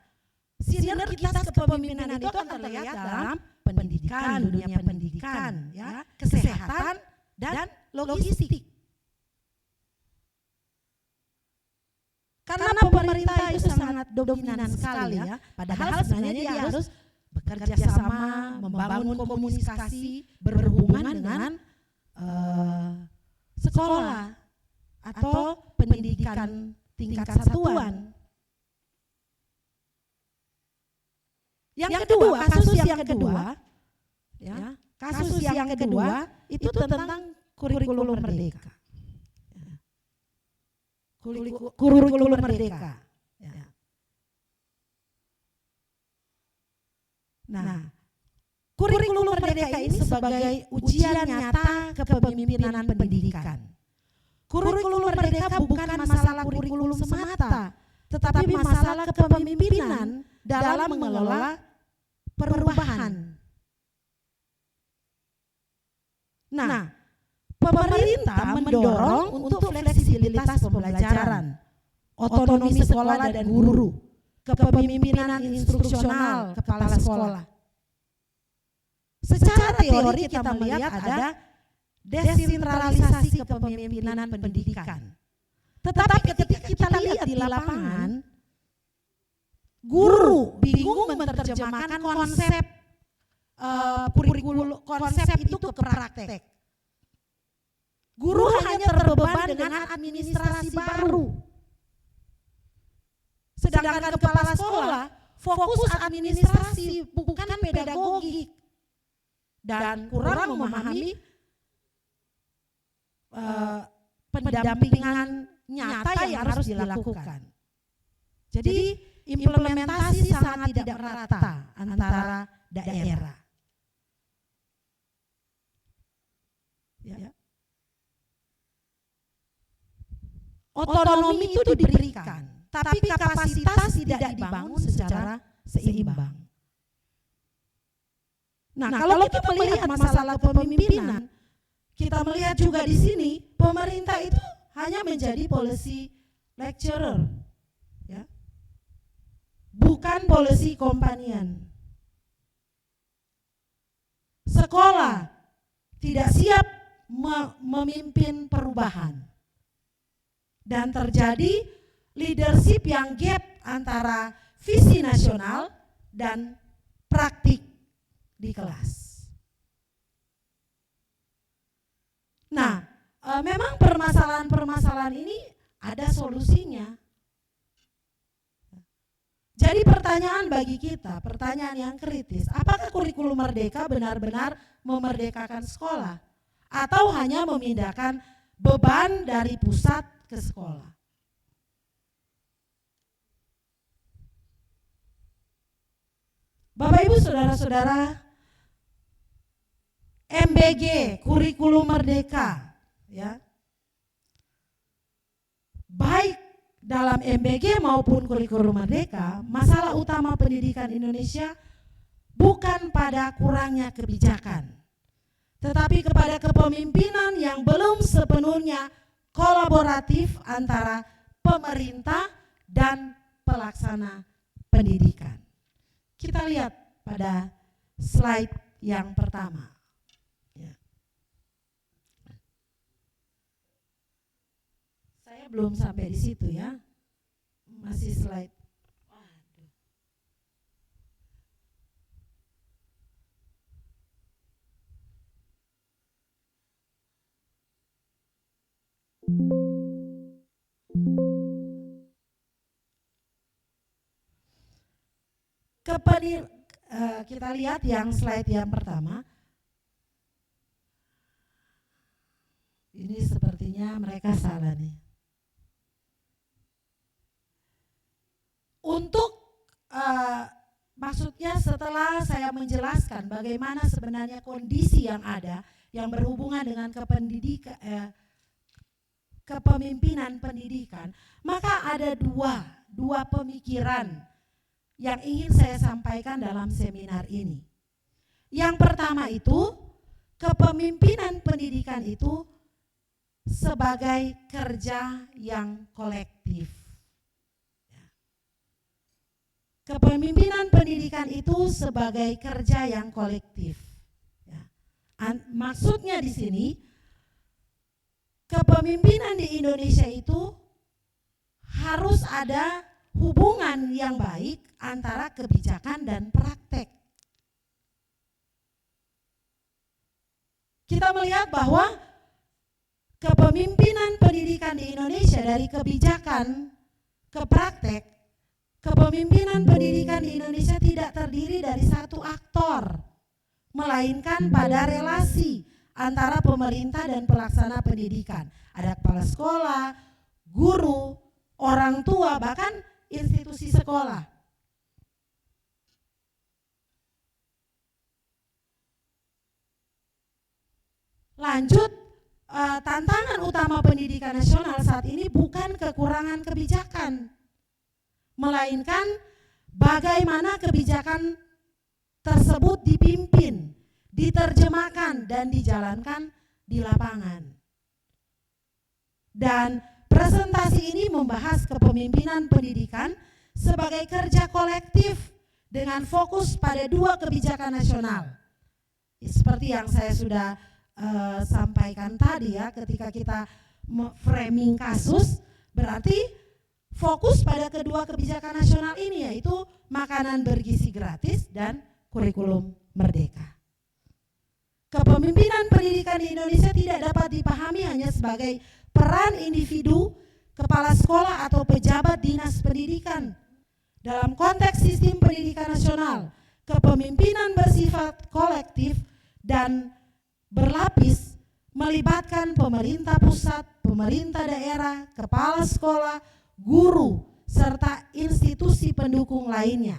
sinergitas kepemimpinan itu akan terlihat dalam pendidikan, dunia pendidikan, ya, kesehatan dan logistik. Karena pemerintah itu sangat dominan sekali, ya. Padahal sebenarnya dia harus bekerja sama, membangun komunikasi, berhubungan dengan sekolah atau pendidikan tingkat satuan. Yang kedua, kasus yang kedua itu tentang kurikulum merdeka. Kurikulum merdeka. Nah, kurikulum merdeka ini sebagai ujian nyata kepemimpinan pendidikan. Kurikulum merdeka bukan masalah kurikulum semata, tetapi masalah kepemimpinan dalam mengelola perubahan. Nah, pemerintah mendorong untuk fleksibilitas pembelajaran, otonomi sekolah dan guru, kepemimpinan instruksional kepala sekolah. Secara teori kita melihat ada desentralisasi kepemimpinan pendidikan. Tetapi ketika kita lihat di lapangan, guru bingung menerjemahkan konsep kurikulum, konsep itu ke praktek. Guru hanya terbeban dengan administrasi baru. Sedangkan kepala sekolah fokus administrasi bukan pedagogik dan kurang memahami pendampingan nyata yang harus dilakukan. Jadi implementasi sangat tidak merata antara daerah. Ya. Otonomi itu diberikan, tapi kapasitas tidak dibangun secara seimbang. Nah, kalau kita melihat masalah kepemimpinan, kita melihat juga di sini pemerintah itu hanya menjadi policy lecturer, ya, bukan policy companion. Sekolah tidak siap memimpin perubahan. dan terjadi leadership yang gap antara visi nasional dan praktik di kelas. Nah, memang permasalahan-permasalahan ini ada solusinya. Jadi pertanyaan bagi kita, pertanyaan yang kritis, apakah kurikulum merdeka benar-benar memerdekakan sekolah atau hanya memindahkan beban dari pusat ke sekolah? Bapak Ibu saudara-saudara, MBG, kurikulum merdeka, ya. Baik dalam MBG maupun kurikulum merdeka, masalah utama pendidikan Indonesia bukan pada kurangnya kebijakan, tetapi kepada kepemimpinan yang belum sepenuhnya kolaboratif antara pemerintah dan pelaksana pendidikan. Kita lihat pada slide yang pertama. Ya. Saya belum sampai di situ ya, masih slide. Waduh. Kita lihat yang slide yang pertama. Ini sepertinya mereka salah nih. Untuk maksudnya setelah saya menjelaskan bagaimana sebenarnya kondisi yang ada yang berhubungan dengan kepemimpinan pendidikan, maka ada dua pemikiran yang ingin saya sampaikan dalam seminar ini. Yang pertama itu, kepemimpinan pendidikan itu sebagai kerja yang kolektif. Kepemimpinan pendidikan itu sebagai kerja yang kolektif. Maksudnya di sini, kepemimpinan di Indonesia itu harus ada hubungan yang baik antara kebijakan dan praktek. Kita melihat bahwa kepemimpinan pendidikan di Indonesia dari kebijakan ke praktek, kepemimpinan pendidikan di Indonesia tidak terdiri dari satu aktor, melainkan pada relasi antara pemerintah dan pelaksana pendidikan. Ada kepala sekolah, guru, orang tua, bahkan institusi sekolah. Lanjut, tantangan utama pendidikan nasional saat ini bukan kekurangan kebijakan, melainkan bagaimana kebijakan tersebut dipimpin, diterjemahkan, dan dijalankan di lapangan. Dan presentasi ini membahas kepemimpinan pendidikan sebagai kerja kolektif dengan fokus pada dua kebijakan nasional. Seperti yang saya sudah sampaikan tadi ya, ketika kita framing kasus, berarti fokus pada kedua kebijakan nasional ini, yaitu makanan bergizi gratis dan kurikulum merdeka. Kepemimpinan pendidikan di Indonesia tidak dapat dipahami hanya sebagai peran individu, kepala sekolah atau pejabat dinas pendidikan. Dalam konteks sistem pendidikan nasional, kepemimpinan bersifat kolektif dan berlapis, melibatkan pemerintah pusat, pemerintah daerah, kepala sekolah, guru, serta institusi pendukung lainnya.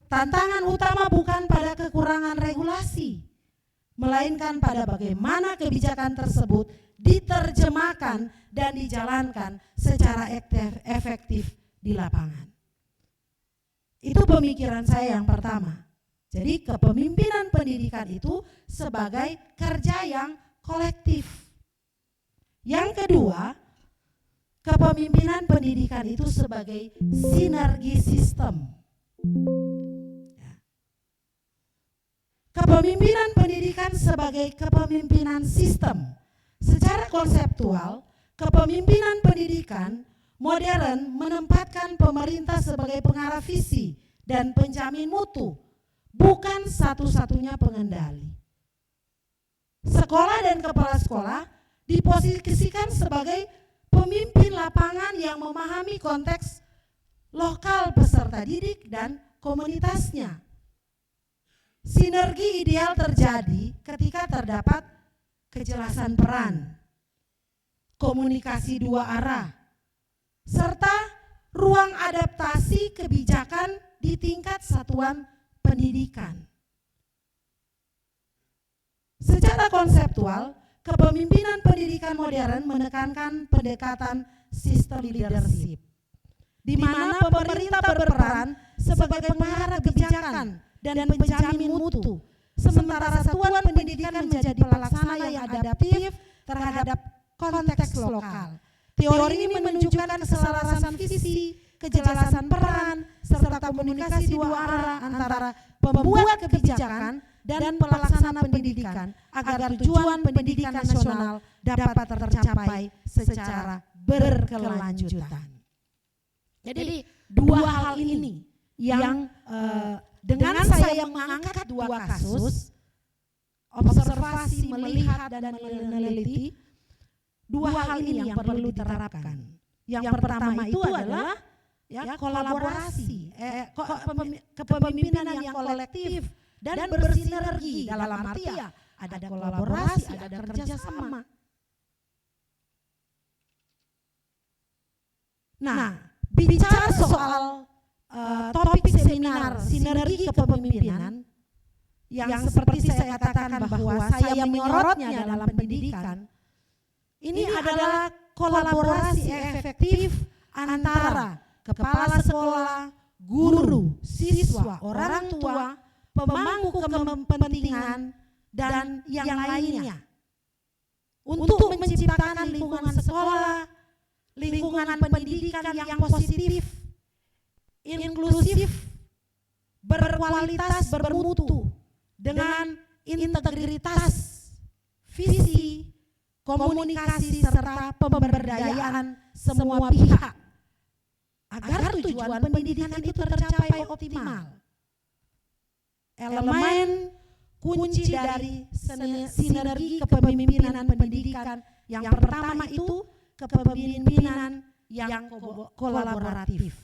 Tantangan utama bukan pada kekurangan regulasi, melainkan pada bagaimana kebijakan tersebut diterjemahkan dan dijalankan secara efektif di lapangan. Itu pemikiran saya yang pertama. Jadi kepemimpinan pendidikan itu sebagai kerja yang kolektif. Yang kedua, kepemimpinan pendidikan itu sebagai sinergi sistem. Kepemimpinan pendidikan sebagai kepemimpinan sistem. Secara konseptual, kepemimpinan pendidikan modern menempatkan pemerintah sebagai pengarah visi dan penjamin mutu, bukan satu-satunya pengendali. Sekolah dan kepala sekolah diposisikan sebagai pemimpin lapangan yang memahami konteks lokal peserta didik dan komunitasnya. Sinergi ideal terjadi ketika terdapat kejelasan peran, komunikasi dua arah, serta ruang adaptasi kebijakan di tingkat satuan pendidikan. Secara konseptual, kepemimpinan pendidikan modern menekankan pendekatan sistem leadership, di mana pemerintah berperan sebagai pengarah kebijakan dan penjamin mutu, sementara satuan pendidikan menjadi pelaksana yang adaptif terhadap konteks lokal. Teori ini menunjukkan keselarasan visi, kejelasan peran, serta komunikasi dua arah antara pembuat kebijakan dan pelaksana pendidikan agar tujuan pendidikan nasional dapat tercapai secara berkelanjutan. Jadi dua hal ini yang dengan saya mengangkat dua kasus, observasi, melihat dan meneliti, dua hal ini yang perlu diterapkan. Yang pertama itu adalah kolaborasi, kepemimpinan yang kolektif dan bersinergi, dalam arti ada kolaborasi, ada kerjasama. Nah, bicara soal topik seminar sinergi kepemimpinan yang seperti saya katakan bahwa saya menyorotnya dalam pendidikan, ini adalah kolaborasi efektif antara kepala sekolah, guru, siswa, orang tua, pemangku kepentingan, dan yang lainnya untuk menciptakan lingkungan sekolah, lingkungan pendidikan yang positif, inklusif, berkualitas, bermutu, dengan integritas, visi, komunikasi, serta pemberdayaan semua pihak, agar tujuan pendidikan itu tercapai optimal. Elemen kunci dari sinergi kepemimpinan pendidikan yang pertama itu kepemimpinan yang kolaboratif.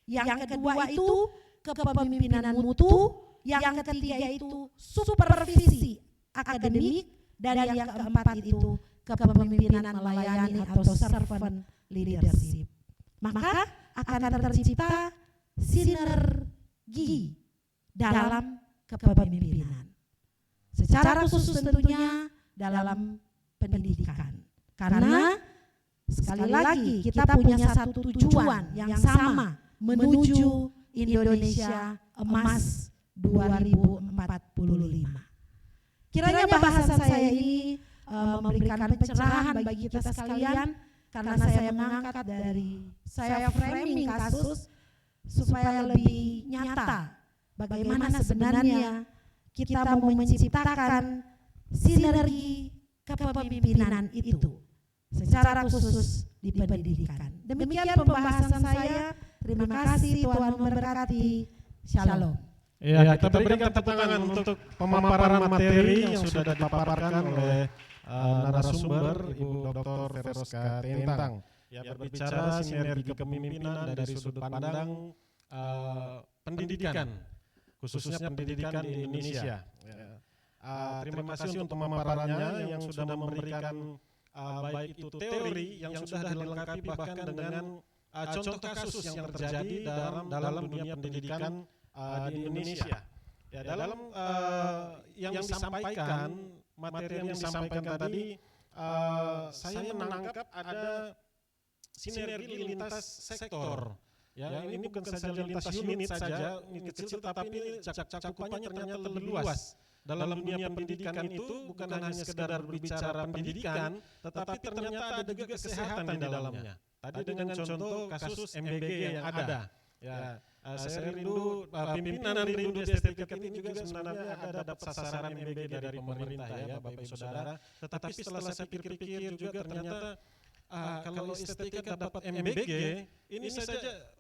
Yang kedua itu kepemimpinan mutu, yang ketiga itu supervisi akademik, dan yang keempat itu kepemimpinan melayani atau servant leadership. Maka akan tercipta sinergi dalam kepemimpinan. Secara khusus tentunya dalam pendidikan. Karena sekali lagi kita punya satu tujuan yang sama, menuju Indonesia Emas 2045. Kiranya bahasan saya ini memberikan pencerahan bagi kita sekalian, karena saya mengangkat dari, saya framing kasus supaya lebih nyata bagaimana sebenarnya kita mau menciptakan sinergi kepemimpinan itu secara khusus di pendidikan. Demikian pembahasan saya. Terima kasih, Tuhan memberkati. Shalom. Ya, kita berikan tepuk tangan untuk pemaparan materi yang sudah dipaparkan oleh narasumber Ibu Dr. Veroska Tentang. Ya, berbicara sinergi kepemimpinan dari sudut pandang pendidikan, khususnya pendidikan di Indonesia. Terima kasih untuk pemaparannya yang sudah memberikan baik itu teori yang sudah dilengkapi bahkan dengan contoh kasus yang terjadi dalam dunia pendidikan di Indonesia. Ya, dalam yang disampaikan, materi yang disampaikan tadi, saya menangkap ada sinergi lintas sektor. Ya, ini bukan saja lintas unit saja, unit kecil, tetapi ini cakupannya ternyata lebih luas. Dalam dunia pendidikan itu bukan hanya sekedar berbicara pendidikan, tetapi ternyata ada juga kesehatan di dalamnya. Tadi dengan contoh kasus MBG yang ada. Ya, saya rindu, pimpinan rindu di STTK ini juga sebenarnya ada dapat sasaran MBG dari pemerintah ya Bapak Ibu Saudara. Tetapi setelah saya pikir-pikir juga ternyata kalau estetika dapat MBG, ini saja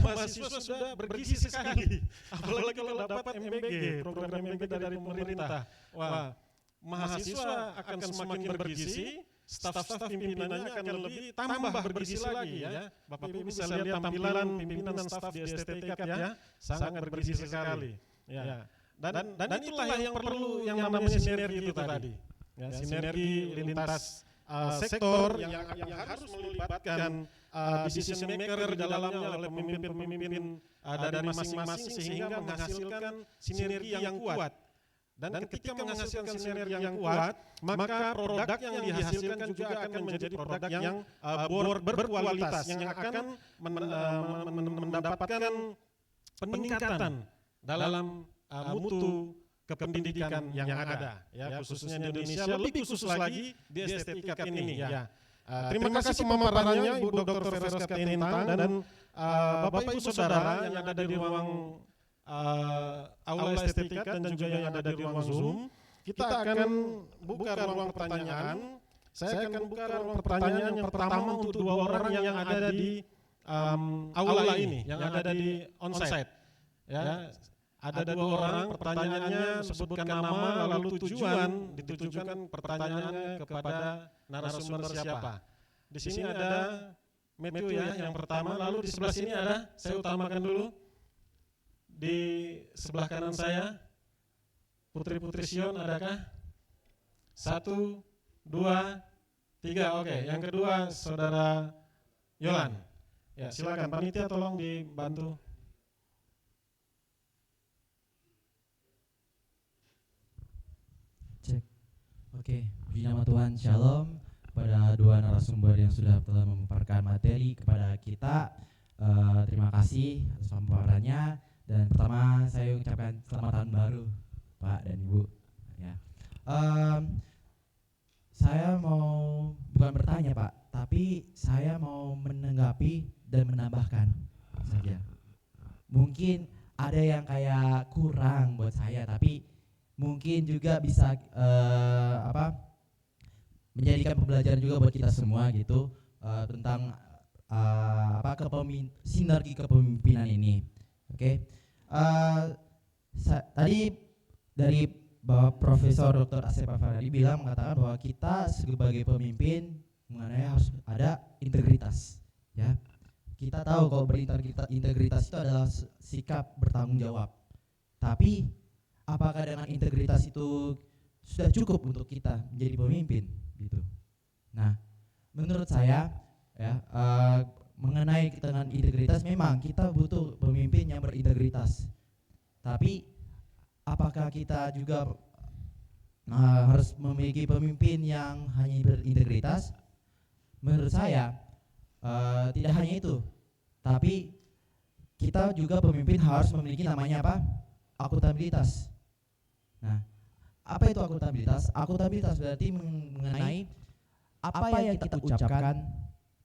mahasiswa sudah bergizi sekali. Apalagi kalau dapat MBG, program MBG dari pemerintah. Wah, mahasiswa akan semakin bergizi, staf-staf pimpinannya akan lebih tambah bergizi lagi ya. Bapak Ibu bisa lihat tampilan pimpinan staf di STTIKAT ya, sangat bergizi sekali. Ya. Dan itulah yang perlu yang namanya sinergi itu tadi. Ya, sinergi lintas sektor yang harus melibatkan decision maker di dalamnya oleh pemimpin-pemimpin dari masing-masing sehingga menghasilkan sinergi yang kuat. Dan ketika menghasilkan sinergi yang kuat, maka produk yang dihasilkan juga akan menjadi produk yang berkualitas, yang akan mendapatkan peningkatan dalam mutu kependidikan yang ada, ya, khususnya di Indonesia, lebih khusus lagi di STTIKAT ini. Ya. Terima kasih pemaparannya Ibu Dr. Veroska Tinintang dan Bapak Ibu Saudara yang ada di ruang aula STTIKAT dan juga yang ada di ruang Zoom. Kita akan buka ruang pertanyaan. Saya akan buka ruang pertanyaan yang pertama untuk 2 orang yang ada di aula ini, yang ada di onsite. Ya. Ada 2 orang, pertanyaannya sebutkan nama lalu tujuan, ditujukan pertanyaannya kepada narasumber siapa. Di sini ada Matthew ya yang pertama, lalu di sebelah sini ada, saya utamakan dulu, di sebelah kanan saya, Putri Sion adakah? 1, 2, 3, oke. Yang kedua Saudara Yolan. Ya silakan panitia tolong dibantu. Oke, puji nama Tuhan, Shalom pada 2 narasumber yang sudah telah memaparkan materi kepada kita. Terima kasih atas pemaparannya. Dan pertama saya ucapkan selamat tahun baru Pak dan Ibu. Ya. Saya mau bukan bertanya Pak, tapi saya mau menanggapi dan menambahkan saja. Mungkin ada yang kayak kurang buat saya, tapi mungkin juga bisa menjadikan pembelajaran juga buat kita semua gitu, tentang sinergi kepemimpinan ini. Oke. Tadi dari Bapak Profesor Dr. Asep Farhadi mengatakan bahwa kita sebagai pemimpin mengenai harus ada integritas, ya. Kita tahu kalau berintegritas itu adalah sikap bertanggung jawab. Tapi apakah dengan integritas itu sudah cukup untuk kita menjadi pemimpin gitu? Nah, menurut saya ya, mengenai dengan integritas memang kita butuh pemimpin yang berintegritas. Tapi apakah kita juga harus memiliki pemimpin yang hanya berintegritas? Menurut saya tidak hanya itu, tapi kita juga pemimpin harus memiliki namanya apa? Akuntabilitas. Nah, apa itu akuntabilitas? Akuntabilitas berarti mengenai apa yang kita ucapkan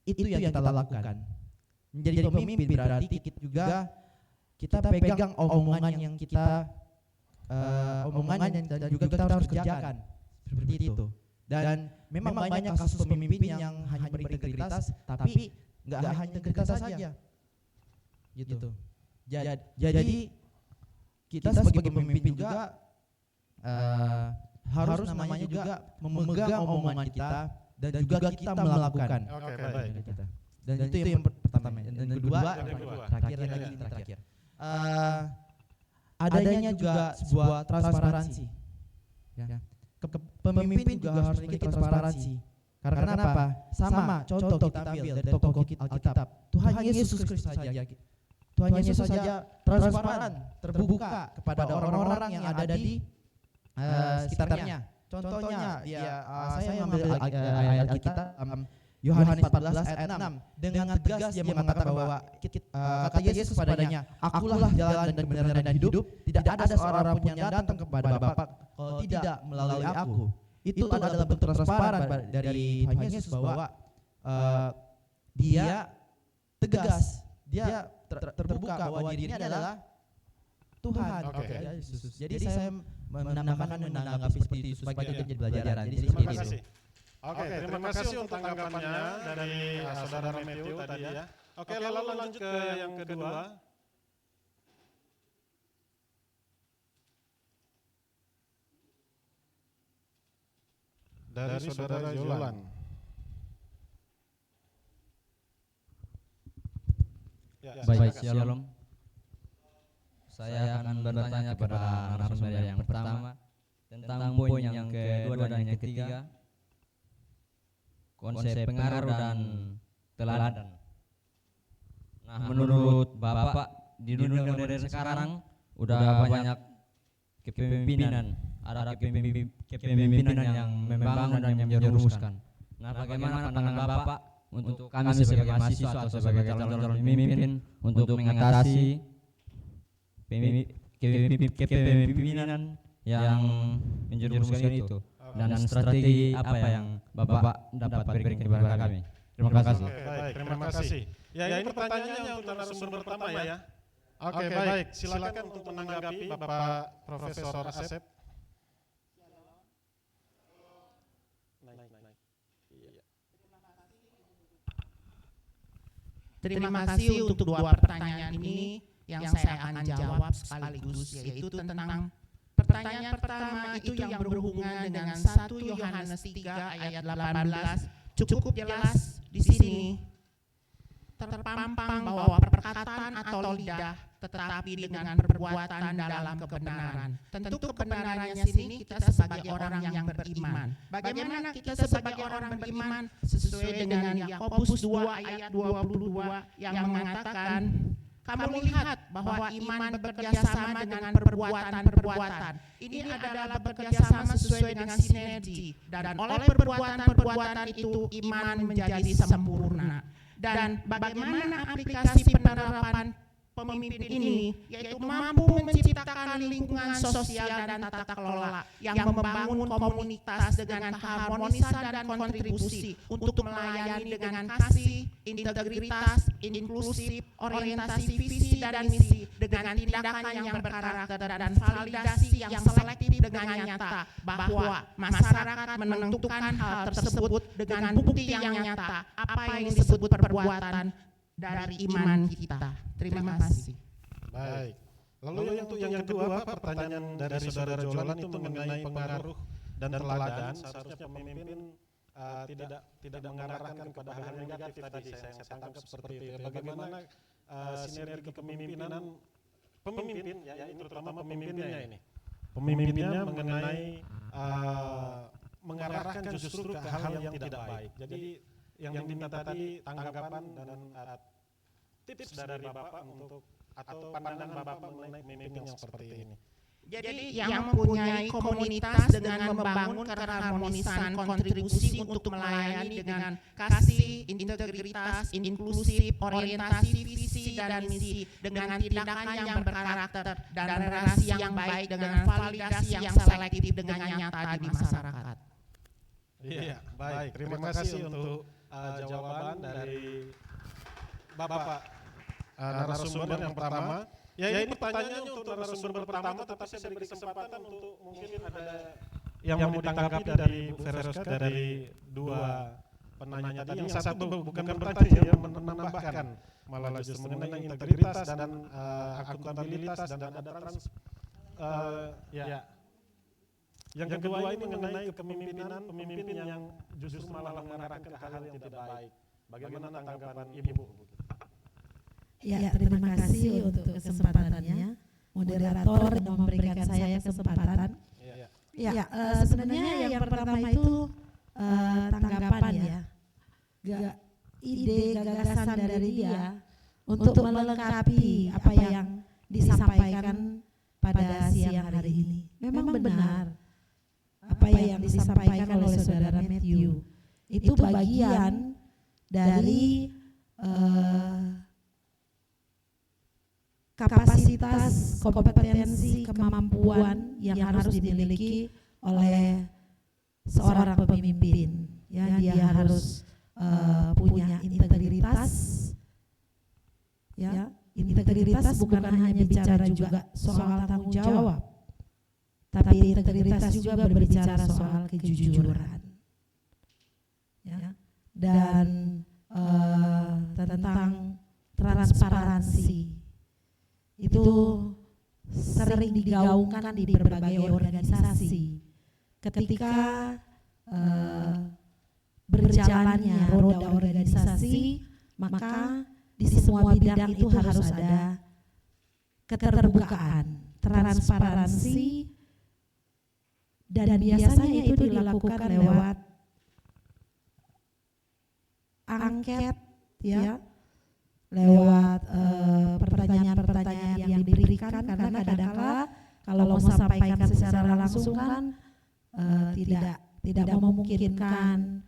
itu yang kita lakukan. Menjadi pemimpin berarti kita juga kita pegang omongan yang kita dan juga kita harus kerjakan seperti itu. Dan memang banyak kasus pemimpin yang hanya berintegritas tapi nggak hanya integritas saja gitu. Jadi kita sebagai pemimpin juga harus namanya juga memegang omongan kita dan juga kita melakukan. Oke, baik. Dan itu yang pertama. Dan kedua, terakhir. Adanya juga sebuah transparansi. Ya. Pemimpin juga harus memiliki transparansi. Karena apa? Sama, contoh kita ambil dari tokoh Alkitab. Tuhan Yesus Kristus saja. Tuhan Yesus saja transparan, terbuka kepada orang-orang yang ada di sekitarnya. Contohnya, saya mengambil ayat Alkitab Yohanes 14 ayat 6 dengan tegas dia mengatakan bahwa kata Yesus padanya, akulah jalan dan kebenaran dan hidup, tidak ada seorang pun yang datang kepada Bapa kalau tidak melalui aku. Itu adalah bentuk transparan dari Tuhan Yesus bahwa dia tegas, dia terbuka bahwa dirinya adalah Tuhan. Yesus. Jadi saya menambahkan menanggapi seperti itu supaya kita jadi pelajaran. Jadi seperti itu. Oke, terima kasih untuk tanggapannya dari Saudara Matthew tadi ya. Oke, lalu lanjut ke yang kedua. Dari Saudara Yolan. Baik, shalom. Saya akan bertanya kepada narasumber yang pertama tentang poin yang kedua dan yang ketiga, konsep pengaruh dan teladan. Nah, menurut Bapak di dunia modern sekarang udah banyak kepemimpinan, ada kepemimpinan yang membangun dan menjerumuskan. Nah, bagaimana pandangan Bapak untuk kami sebagai mahasiswa atau sebagai calon-calon pemimpin untuk mengatasi kepemimpinan yang menjerumuskan itu, dan strategi apa yang Bapak dapat berikan kepada kami? Terima kasih. Baik, terima kasih. Ya, ini pertanyaannya untuk narasumber pertama ya. Oke, baik. Silakan untuk menanggapi Bapak Profesor Asep. Terima kasih untuk dua pertanyaan ini yang saya akan jawab sekaligus, yaitu tentang pertanyaan pertama itu yang berhubungan dengan 1 Yohanes 3 ayat 18. Cukup jelas di sini terpampang bahwa perkataan atau lidah tetapi dengan perbuatan dalam kebenaran. Tentu kebenarannya sini kita sebagai orang yang beriman. Bagaimana kita sebagai orang beriman? Sesuai dengan Yakobus 2 ayat 22 yang mengatakan, kamu lihat bahwa iman bekerja sama dengan perbuatan-perbuatan. Ini adalah bekerja sama sesuai dengan sinergi, dan oleh perbuatan-perbuatan itu iman menjadi sempurna. Dan bagaimana aplikasi penerapan pemimpin ini, yaitu mampu menciptakan lingkungan sosial dan tata kelola yang membangun komunitas dengan keharmonisan dan kontribusi untuk melayani dengan kasih, integritas, inklusif, orientasi visi dan misi dengan tindakan yang berkarakter dan validasi yang selektif dengan nyata bahwa masyarakat menentukan hal tersebut dengan bukti yang nyata apa yang disebut perbuatan dari iman kita. Terima kasih. Baik. Lalu yang kedua, Pak, pertanyaan dari Saudara Jolan itu mengenai pengaruh dan teladan. Seharusnya pemimpin tidak mengarahkan kepada hal yang negatif tadi. Saya tangkap seperti itu. Bagaimana sinergi kepemimpinan pemimpin, ya ini terutama pemimpinnya ini. Pemimpinnya mengenai mengarahkan justru ke hal yang tidak baik. Jadi yang diminta tadi tanggapan dan tips dari Bapak untuk atau pandangan Bapak mengenai pemimpin yang seperti ini. Jadi yang mempunyai komunitas dengan membangun keharmonisan kontribusi untuk melayani dengan kasih, integritas, inklusif, orientasi visi dan misi dengan tindakan yang berkarakter dan relasi yang baik dengan validasi yang selektif dengan nyata di masyarakat. Iya, baik. Terima kasih untuk jawaban dari Bapak narasumber yang pertama. Ya ini pertanyaannya untuk narasumber pertama, tapi saya beri kesempatan untuk mungkin ada yang mau ditanggapi dari Bu Veroska dari dua penanya tadi. Yang satu bukan bertanya, ya, menambahkan malah justru mengenai integritas dan akuntabilitas dan ada ya. Yang kedua ini mengenai kepemimpinan pemimpin yang justru malah mengarahkan ke hal yang tidak baik. Bagaimana tanggapan Ibu? Ya, terima kasih untuk kesempatannya, moderator yang memberikan saya kesempatan. Ya, sebenarnya yang pertama itu tanggapan ya, ide gagasan dari dia untuk melengkapi apa yang disampaikan pada siang hari ini. Memang benar apa yang disampaikan oleh Saudara Matthew itu bagian dari kapasitas, kompetensi, kemampuan yang harus dimiliki oleh seorang pemimpin. Ya, dia harus punya integritas. Ya, integritas bukan hanya bicara juga soal tanggung jawab, tapi integritas juga berbicara soal kejujuran. ya, dan tentang transparansi itu sering digaungkan di berbagai organisasi. Ketika berjalannya roda organisasi, maka di semua bidang itu harus ada keterbukaan, transparansi, dan biasanya itu dilakukan lewat angket, ya, lewat pertanyaan-pertanyaan yang diberikan, karena kadang-kala kalau mau sampaikan secara langsung kan tidak memungkinkan.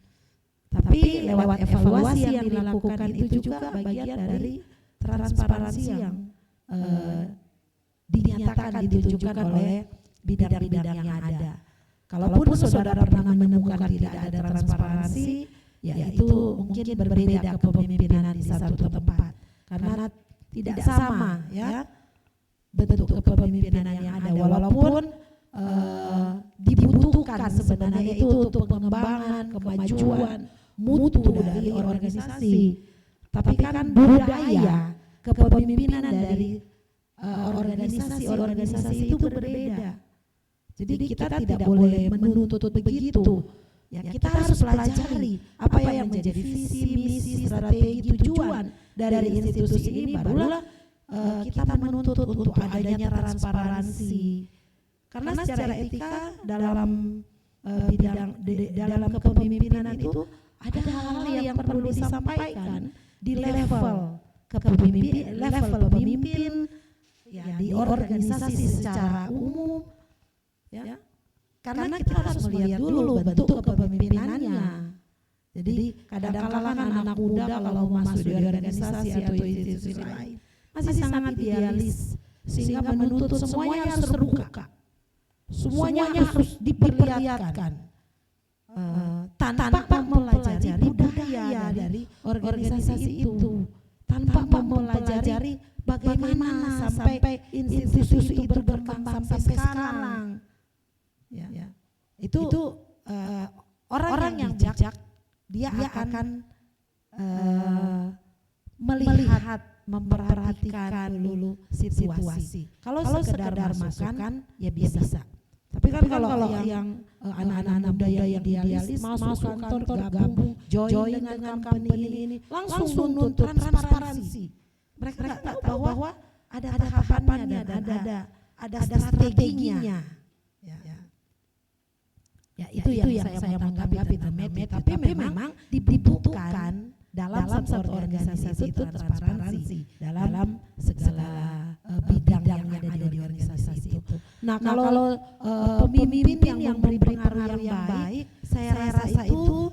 Tapi lewat evaluasi yang dilakukan itu juga bagian dari transparansi yang dinyatakan, ditunjukkan oleh bidang-bidang yang ada. Kalaupun saudara pernah menemukan tidak ada transparansi, ya itu mungkin berbeda kepemimpinan di satu tempat, karena tidak sama, ya, bentuk kepemimpinan yang ada, walaupun dibutuhkan sebenarnya itu untuk pengembangan, kemajuan, mutu dari organisasi. Tapi kan budaya kepemimpinan dari organisasi itu berbeda. Jadi kita tidak boleh menuntut begitu. Ya, kita harus pelajari apa yang menjadi visi, misi, strategi, tujuan dari institusi ini, barulah kita menuntut untuk adanya transparansi. Karena secara etika dalam dalam kepemimpinan itu ada hal-hal yang perlu disampaikan di level pemimpin, ya, di organisasi secara umum, ya. Karena kita harus melihat dulu bentuk kepemimpinannya. Jadi kadang-kadang anak muda kalau masuk di organisasi atau institusi lain masih sangat idealis, sehingga menuntut semuanya harus terbuka, semuanya harus diperlihatkan, tanpa mempelajari budaya dari organisasi itu, tanpa mempelajari bagaimana sampai institusi itu berkembang sampai sekarang. Ya. Itu orang yang bijak, dia akan melihat, memperhatikan dulu situasi. Kalau sekedar masukkan, ya bisa. Tapi kan kalau yang anak-anak muda yang idealis masuk kantor, gabung, join dengan company ini, langsung nuntut transparansi. Mereka nggak tahu bahwa ada tahapannya dan ada strateginya. Ya, itu yang saya mau tanggapi, tapi memang dibutuhkan dalam satu organisasi itu transparansi dalam segala bidang yang ada di organisasi itu. Nah, kalau pemimpin yang memberi pengaruh yang baik, saya rasa itu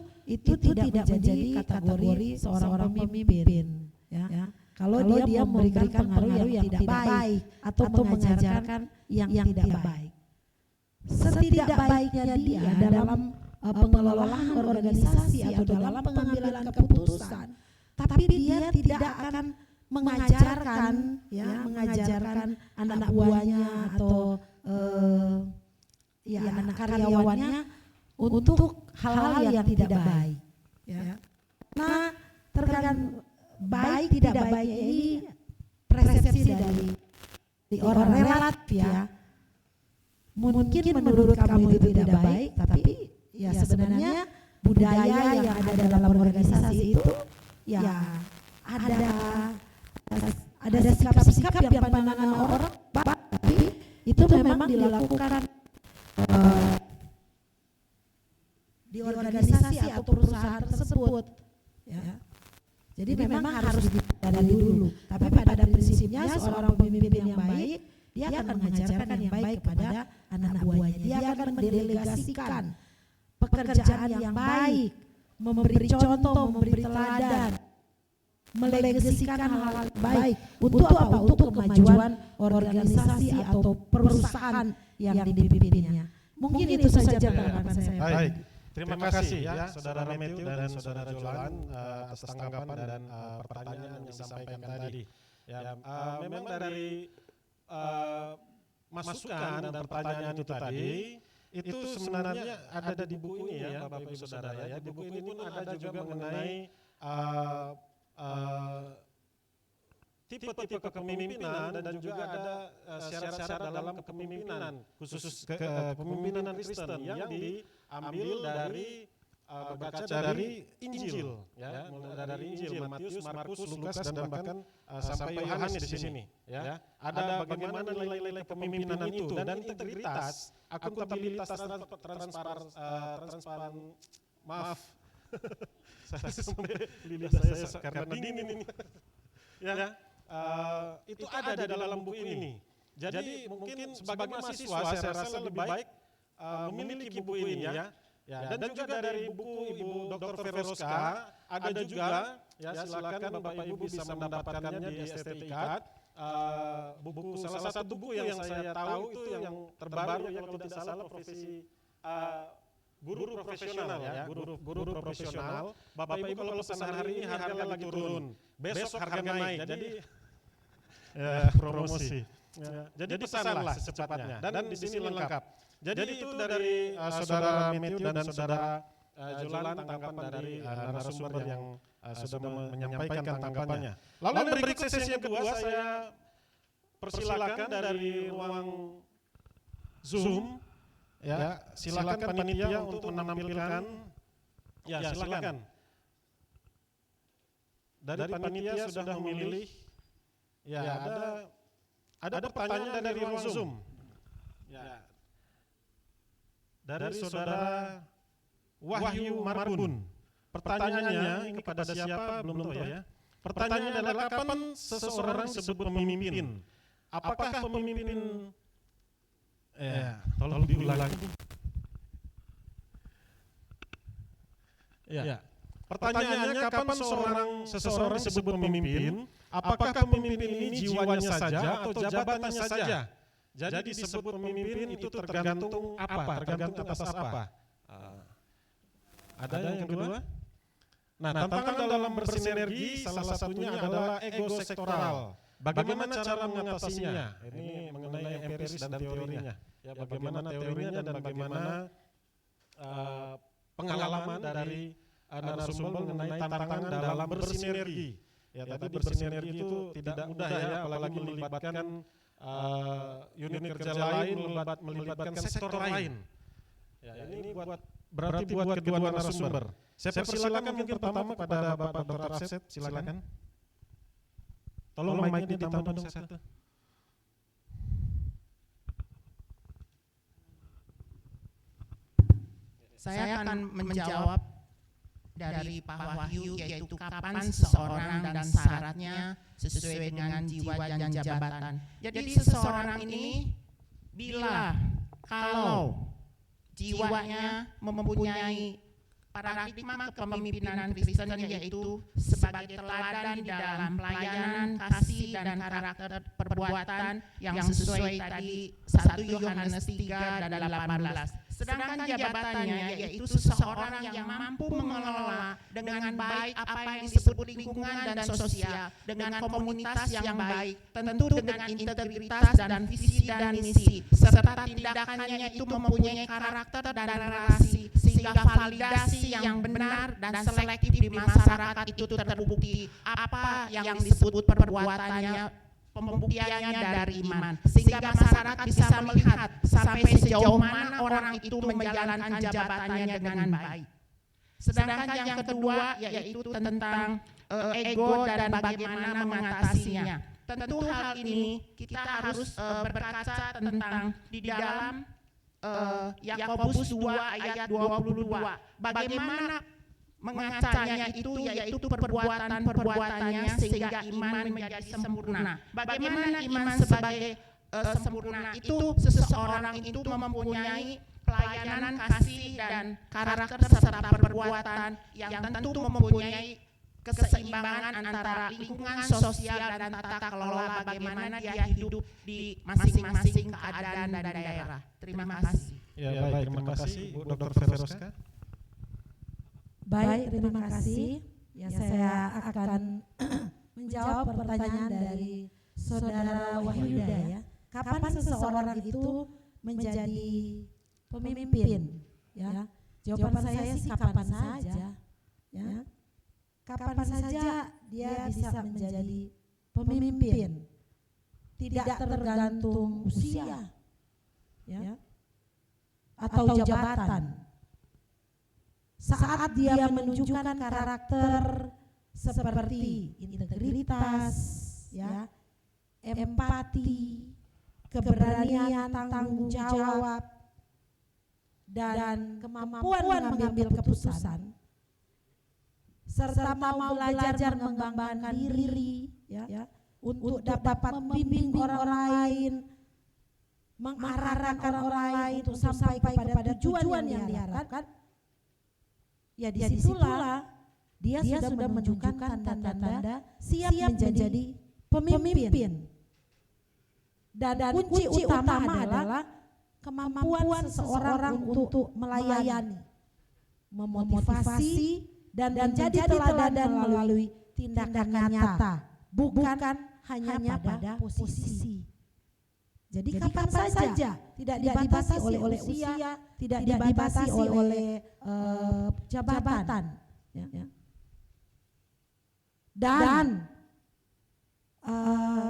tidak menjadi kategori seorang pemimpin, ya. Kalau dia memberikan pengaruh yang tidak baik atau mengajarkan yang tidak baik. Setidak-baiknya dia dalam pengelolaan organisasi atau dalam pengambilan keputusan, tapi dia tidak akan mengajarkan anak buahnya atau anak karyawannya untuk hal-hal yang tidak baik. Ya. Nah, tergantung baik tidak baiknya ini persepsi dari orang relatif, ya. Mungkin menurut kamu itu tidak baik, tapi ya sebenarnya budaya yang ada dalam organisasi itu ya ada sikap-sikap yang pandangan orang baik, tapi itu memang dilakukan di organisasi atau perusahaan tersebut, ya. Jadi memang harus dipelajari dulu. Tapi pada prinsipnya seorang pemimpin yang baik, dia akan mengajarkan yang baik kepada anak buahnya. Dia akan mendelegasikan pekerjaan yang baik, memberi contoh, memberi teladan, melegasikan hal-hal baik. Untuk apa? Untuk kemajuan organisasi atau perusahaan yang dipimpinnya. Mungkin itu saja tanggapan saya. Baik. Terima kasih ya Saudara Matthew dan Saudara Jolan atas tanggapan dan pertanyaan yang disampaikan tadi. Ya, memang dari masukan dan pertanyaan itu tadi itu sebenarnya ada di buku ini ya Bapak Ibu Saudara ya. Di buku ini pun ada juga mengenai tipe-tipe kepemimpinan dan juga ada syarat-syarat dalam kepemimpinan, khusus kepemimpinan Kristen yang diambil dari berkaca dari Injil ya, mulai dari Injil Matius, Markus, Lukas dan bahkan sampai Yohanes di sini ya. Ada bagaimana nilai-nilai kepemimpinan itu dan integritas, akuntabilitas, transparan, maaf. Saya sampai lidah saya karena dingin ini. Ya. Itu ada di dalam buku ini. Jadi mungkin sebagai mahasiswa saya rasa lebih baik memiliki buku ini ya. Ya, dan juga dari buku Ibu Dr. Veroska ada juga ya, silakan Bapak Ibu bisa mendapatkannya di STTIKAT. Buku salah satu buku yang saya tahu itu yang terbaru ya kalau tidak salah profesi guru profesional ya, guru profesional. Bapak Ibu kalau pesan hari ini harga lagi turun, besok harga naik. Jadi promosi. Jadi pesanlah secepatnya dan di sini lengkap. Jadi itu dari Saudara Matthew dan Saudara Jolan tanggapan dari narasumber yang sudah menyampaikan tanggapannya. Lalu yang berikut sesi yang kedua saya persilakan dari ruang Zoom. Ya, silakan panitia untuk menampilkan. Ya, silakan. Dari panitia sudah memilih. Ya, ada pertanyaan dari ruang Zoom. Ya. Dari Saudara Wahyu Marbun. Pertanyaannya ini kepada siapa belum tahu ya. Pertanyaannya adalah kapan seseorang disebut pemimpin? Apakah pemimpin tolong diulang. Ya. Pertanyaannya kapan seseorang disebut pemimpin? Apakah pemimpin ini jiwanya saja atau jabatannya saja? Jadi disebut pemimpin itu tergantung apa? Tergantung atas apa? Ada yang kedua? Nah, tantangan dalam bersinergi salah satunya adalah ego sektoral. Bagaimana cara mengatasinya? Ini mengenai empiris dan teorinya. Ya, bagaimana teorinya dan bagaimana pengalaman dari narasumber mengenai tantangan dalam bersinergi. Ya, tadi bersinergi itu tidak mudah ya, apalagi melibatkan unit kerja lain, melibatkan sektor lain. Ya, ini berarti buat kedua narasumber. Saya persilakan mungkin pertama kepada Bapak Dr. Afset, silakan. Tolong mic-nya ditambah dong satu. Saya akan menjawab dari Pak Wahyu, yaitu kapan seseorang dan syaratnya sesuai dengan jiwa dan jabatan. Jadi seseorang ini bila kalau jiwanya mempunyai paradigma kepemimpinan Kristen, yaitu sebagai teladan di dalam pelayanan, kasih, dan karakter perbuatan yang sesuai tadi 1 Yohanes 3 dan 18. Sedangkan jabatannya yaitu seseorang yang mampu mengelola dengan baik apa yang disebut lingkungan dan sosial, dengan komunitas yang baik, tentu dengan integritas dan visi dan misi, serta tindakannya itu mempunyai karakter dan relasi, sehingga validasi yang benar dan selektif di masyarakat itu terbukti apa yang disebut perbuatannya, pembuktiannya dari iman, sehingga masyarakat bisa melihat sampai sejauh mana orang itu menjalankan jabatannya dengan baik. Sedangkan yang kedua yaitu tentang ego dan bagaimana mengatasinya. Tentu hal ini kita harus berkaca tentang di dalam Yakobus 2 ayat 22. Bagaimana mengacanya itu yaitu perbuatan-perbuatannya sehingga iman menjadi sempurna. Bagaimana iman sebagai sempurna itu seseorang itu mempunyai pelayanan, kasih, dan karakter serta perbuatan yang tentu mempunyai keseimbangan antara lingkungan sosial dan tata kelola bagaimana dia hidup di masing-masing keadaan dan daerah. Terima kasih. Ya, baik, terima kasih Bu Dr. Veroska. Baik, terima kasih. Ya, saya akan menjawab pertanyaan dari Saudara Wahyuda ya. Kapan seseorang itu menjadi pemimpin? Ya, jawaban saya sih kapan saja. Ya, kapan saja dia bisa menjadi pemimpin, tidak tergantung usia, ya, atau jabatan. Saat dia menunjukkan karakter seperti integritas, ya, empati, keberanian, tanggung jawab, dan kemampuan mengambil keputusan, serta mau belajar mengembangkan diri, ya, untuk dapat membimbing orang lain, mengarahkan orang lain untuk sampai kepada tujuan yang diharapkan. Ya disitulah dia sudah menunjukkan tanda-tanda siap menjadi pemimpin. Dan kunci utama adalah kemampuan seseorang untuk melayani, memotivasi, dan menjadi teladan melalui tindakan nyata, bukan hanya pada posisi. Jadi kapan saja, tidak dibatasi oleh usia, tidak dibatasi oleh jabatan, ya. Dan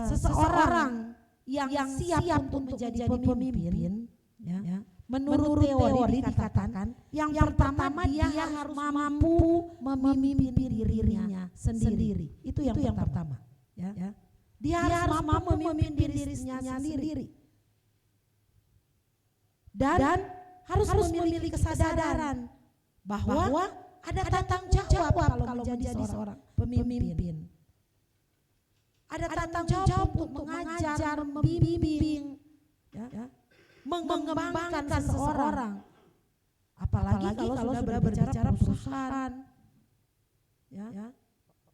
seseorang yang siap untuk menjadi pemimpin, ya, menurut teori dikatakan yang pertama dia harus mampu memimpin dirinya sendiri. Itu yang pertama, ya. Dia harus mampu memimpin dirinya sendiri. Dan harus memiliki kesadaran bahwa ada tanggung jawab kalau menjadi seorang pemimpin. Ada tanggung jawab untuk mengajar, membimbing, ya, mengembangkan seseorang. Apalagi kalau sudah berbicara perusahaan, ya,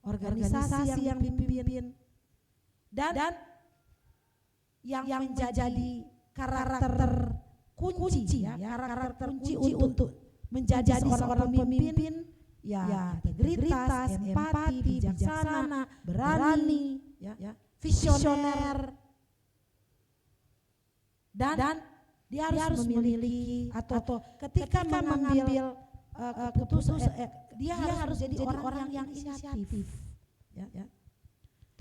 organisasi yang dipimpin. Dan yang menjadi karakter kunci, ya, karakter kunci untuk menjadi seorang pemimpin, ya, integritas, empati, bijaksana, berani, ya, visioner, dan dia harus memiliki atau ketika mengambil keputusan, dia harus jadi orang yang inisiatif, ya.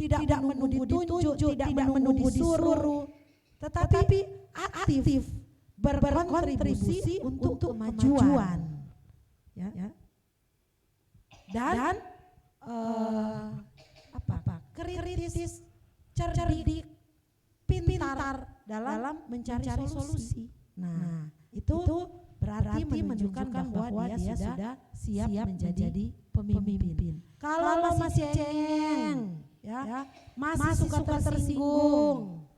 Tidak menunggu ditunjuk, tidak menunggu disuruh, tetapi aktif berkontribusi untuk kemajuan, ya. Dan kritis, cerdik, pintar dalam mencari solusi. Nah, itu berarti menunjukkan bahwa dia sudah siap menjadi pemimpin. Kalau masih cengeng, ya, masih suka tersinggung,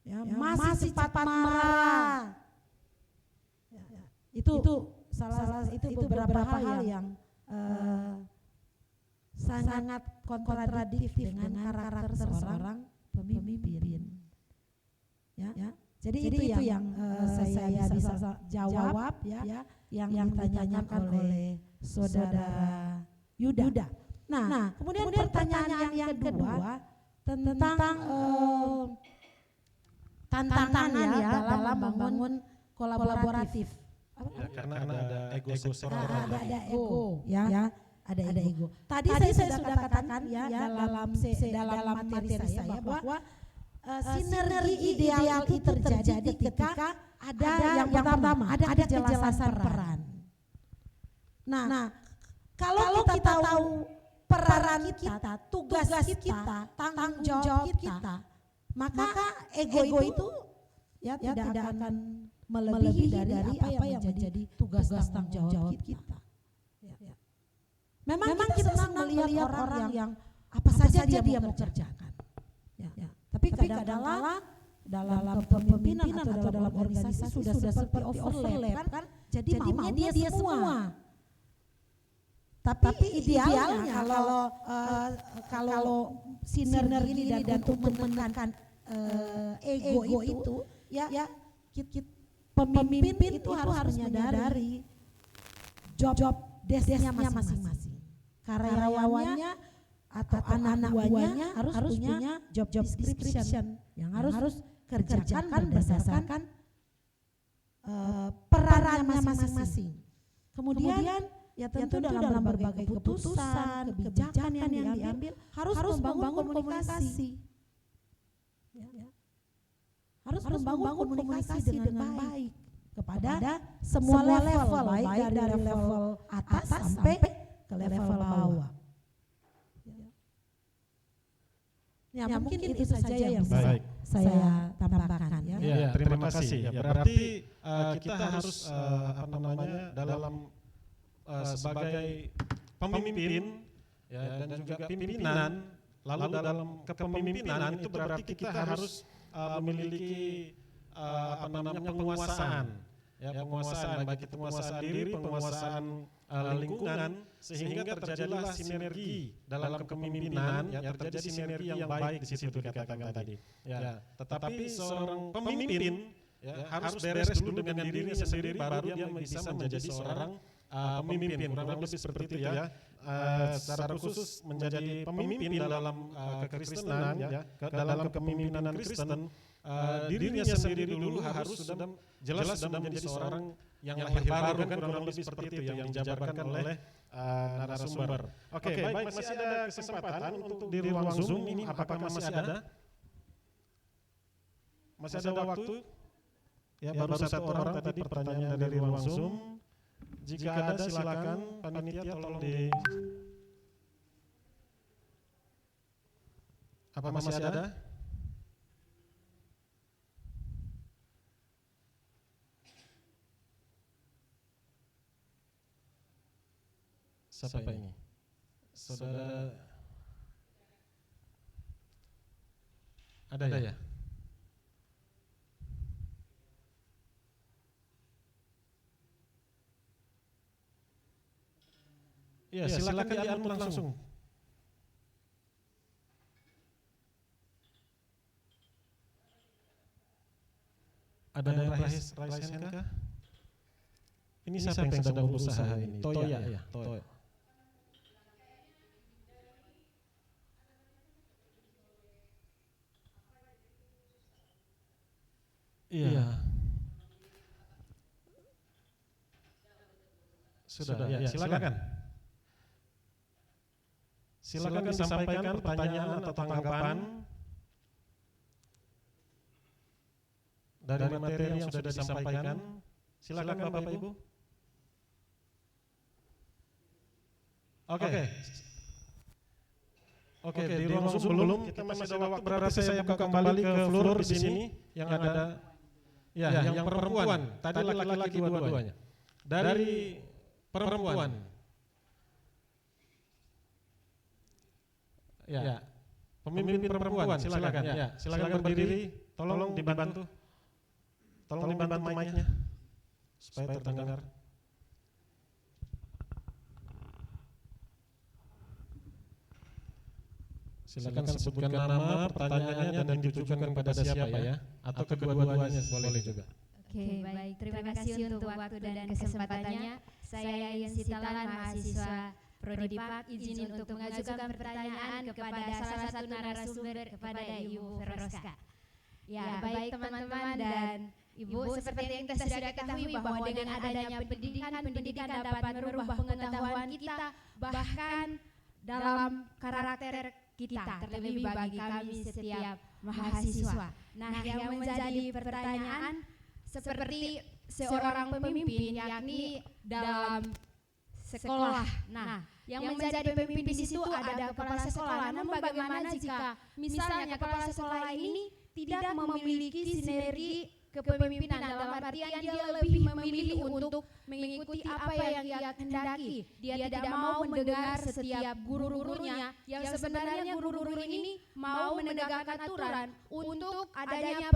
ya, masih cepat marah, itu beberapa hal yang sangat kontradiktif dengan karakter seorang pemimpin, ya. Jadi itu yang saya bisa jawab, ya, yang ditanyakan oleh saudara Yuda. Nah, kemudian pertanyaan yang kedua tentang tantangan ya dalam membangun kolaboratif. Ya, karena ada ego seseorang. Ada ego, ya. Ada ego. Tadi saya sudah katakan ya dalam materi saya bahwa sinergi ideal itu terjadi ketika ada yang pertama ada kejelasan peran. Nah, kalau kita tahu peran kita, tugas kita, tanggung jawab kita, maka ego itu ya tidak akan melebihi dari apa yang menjadi tugas tanggung jawab kita. Memang kita senang melihat orang yang apa saja dia mau kerjakan. Ya. Tapi kadang-kala dalam kepemimpinan atau dalam organisasi sudah seperti overlap kan, jadi maunya dia semua. Tapi idealnya kalau sinergi ini dan untuk memenangkan ego itu, ya pemimpin itu harus menyadari job desknya masing-masing. Karyawannya atau anak-anak buahnya harus punya job description yang harus kerjakan berdasarkan perannya masing-masing. Kemudian ya tentu dalam berbagai keputusan, kebijakan yang diambil harus membangun komunikasi. Harus membangun komunikasi dengan baik kepada semua level, baik dari level atas sampai ke level bawah. Ya, mungkin itu saja yang bisa saya tambahkan ya. Ya, terima kasih. Ya, berarti kita harus dalam sebagai pemimpin ya, dan juga pimpinan, lalu dalam kepemimpinan itu berarti kita harus memiliki penguasaan, ya, penguasaan baik itu penguasaan diri, penguasaan lingkungan, sehingga terjadilah sinergi dalam kepemimpinan, ya, terjadi sinergi yang baik di situ dikatakan tadi. Ya, tetapi seorang pemimpin ya, harus beres dulu dengan dirinya sendiri, baru dia bisa menjadi seorang pemimpin. Kurang lebih seperti itu ya. Secara khusus menjadi pemimpin dalam kekristenan, ya, dalam kepemimpinan Kristen, dirinya sendiri dulu harus sudah jelas sudah menjadi seorang yang lahir baru, kan kurang lebih seperti itu yang dijabarkan oleh narasumber. Oke, baik, masih ada kesempatan untuk di ruang Zoom ini, apakah masih ada? Masih ada waktu? Ya, baru satu orang tadi pertanyaan dari ruang Zoom. Jika ada silakan panitia tolong di. Apa masih ada? Siapa ini? Saudara. Ada ya? Ya, silakan di-unmute langsung. Ada yang raise hand kah? Ini siapa yang sedang berusaha ini? Toya ya? Toya. Iya. Sudah, ya, silakan. Silakan disampaikan pertanyaan atau tanggapan dari materi yang sudah disampaikan. Silakan Bapak Ibu. Oke, di ruang Zoom belum. Kita masih ada waktu, berarti saya buka kembali ke floor di sini yang ada. Ya, yang perempuan. Tadi laki-laki dua-duanya. Dari perempuan. Ya, pemimpin perempuan, silakan. Ya, silakan berdiri. Tolong dibantu. Tolong dibantu mic-nya supaya terdengar. Silakan sebutkan nama, pertanyaannya, dan ditujukan kepada siapa ya, atau kedua-duanya boleh juga. Oke, baik. Terima kasih untuk waktu dan kesempatannya. Saya Yansi Talan, mahasiswa Prodi PAK, izin untuk mengajukan pertanyaan kepada salah satu narasumber, kepada Ibu Feroska. Ya, baik teman-teman dan Ibu, seperti yang kita sudah ketahui bahwa dengan adanya pendidikan dapat merubah pengetahuan kita, bahkan dalam karakter kita, terlebih bagi kami setiap mahasiswa. Nah, yang menjadi pertanyaan seperti seorang pemimpin, yakni dalam sekolah. Nah, yang menjadi pemimpin di situ ada kepala sekolah. Namun bagaimana jika misalnya kepala sekolah ini tidak memiliki sinergi kepemimpinan, dalam artian dia lebih memilih untuk mengikuti apa yang ia kehendaki. Dia tidak mau mendengar setiap guru-gurunya, yang sebenarnya guru-guru ini mau menegakkan aturan untuk adanya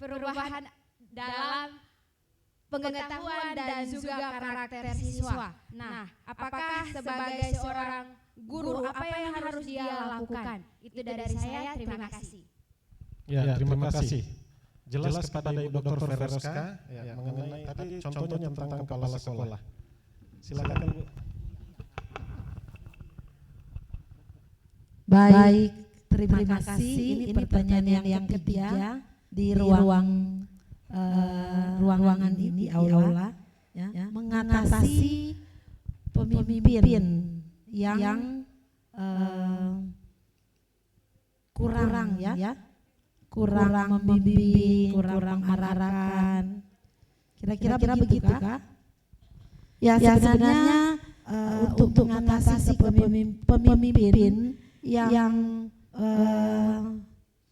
perubahan dalam pengetahuan dan juga karakter siswa. Nah, apakah sebagai seorang guru apa yang harus dia lakukan? Itu dari saya, terima kasih. Ya, terima kasih. Jelas kepada Ibu Dr. Feroska ya, mengenai tadi contohnya tentang kepala sekolah. Silakan Ibu. Baik, terima kasih. Ini pertanyaan yang ketiga di ruang ruangan ini, aula, ya, mengatasi pemimpin yang kurang membimbing, kurang mengarahkan. Kira-kira begitu kah? Ya sebenarnya untuk mengatasi pemimpin yang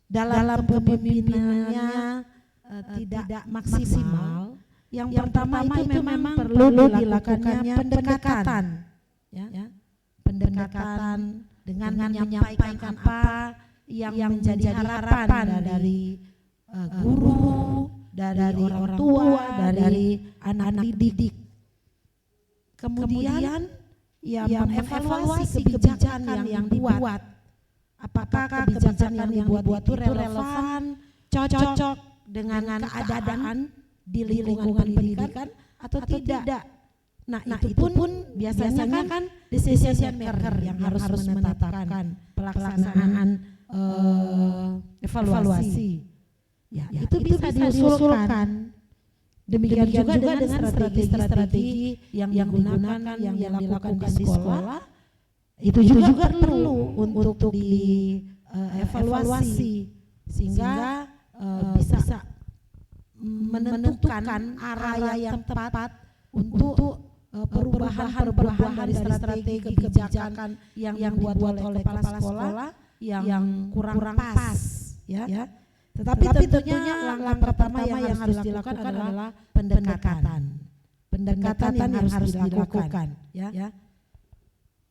dalam kepemimpinannya tidak maksimal. Yang pertama itu memang perlu dilakukannya pendekatan, pendekatan dengan menyampaikan apa yang menjadi harapan dari guru, dari orang tua, dari anak didik. Kemudian mengevaluasi kebijakan yang dibuat. Apakah kebijakan yang dibuat itu relevan, cocok dengan keadaan di lingkungan pendidikan atau tidak. Nah itu pun biasanya kan decision maker yang harus menetapkan pelaksanaan evaluasi. Ya, itu bisa diusulkan. Demikian juga dengan strategi yang digunakan, yang dilakukan di sekolah, itu juga perlu untuk dievaluasi sehingga bisa menentukan arah yang tepat untuk perubahan dari strategi kebijakan yang dibuat oleh kepala sekolah yang kurang pas, ya. Tetapi tentunya langkah pertama yang harus dilakukan adalah pendekatan yang harus dilakukan, ya.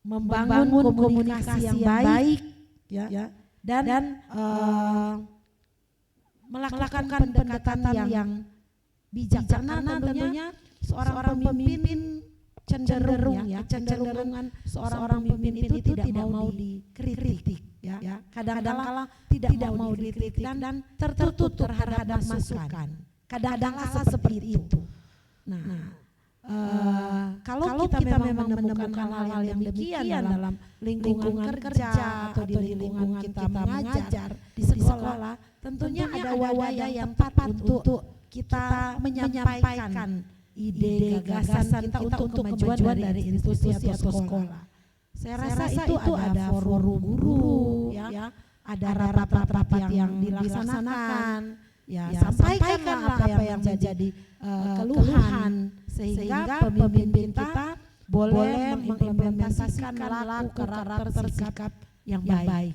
Membangun komunikasi yang baik, ya, dan melakukan pendekatan yang bijak, karena tentunya seorang pemimpin cenderungan seorang pemimpin itu tidak mau dikritik, ya. Kadang-kadang tidak mau dikritik dan tertutup terhadap masukan. Kadang-kadang seperti itu. Nah, kalau kita memang menemukan hal-hal yang demikian dalam lingkungan kerja atau di lingkungan kita mengajar di sekolah, tentunya ada wadah yang tepat untuk kita menyampaikan ide gagasan kita untuk kemajuan dari institusi atau sekolah. Saya rasa itu ada forum guru, ya, ada rapat-rapat yang dilaksanakan, ya, sampaikanlah apa yang menjadi keluhan sehingga pemimpin kita boleh mengimplementasikan laku karakter sikap yang baik.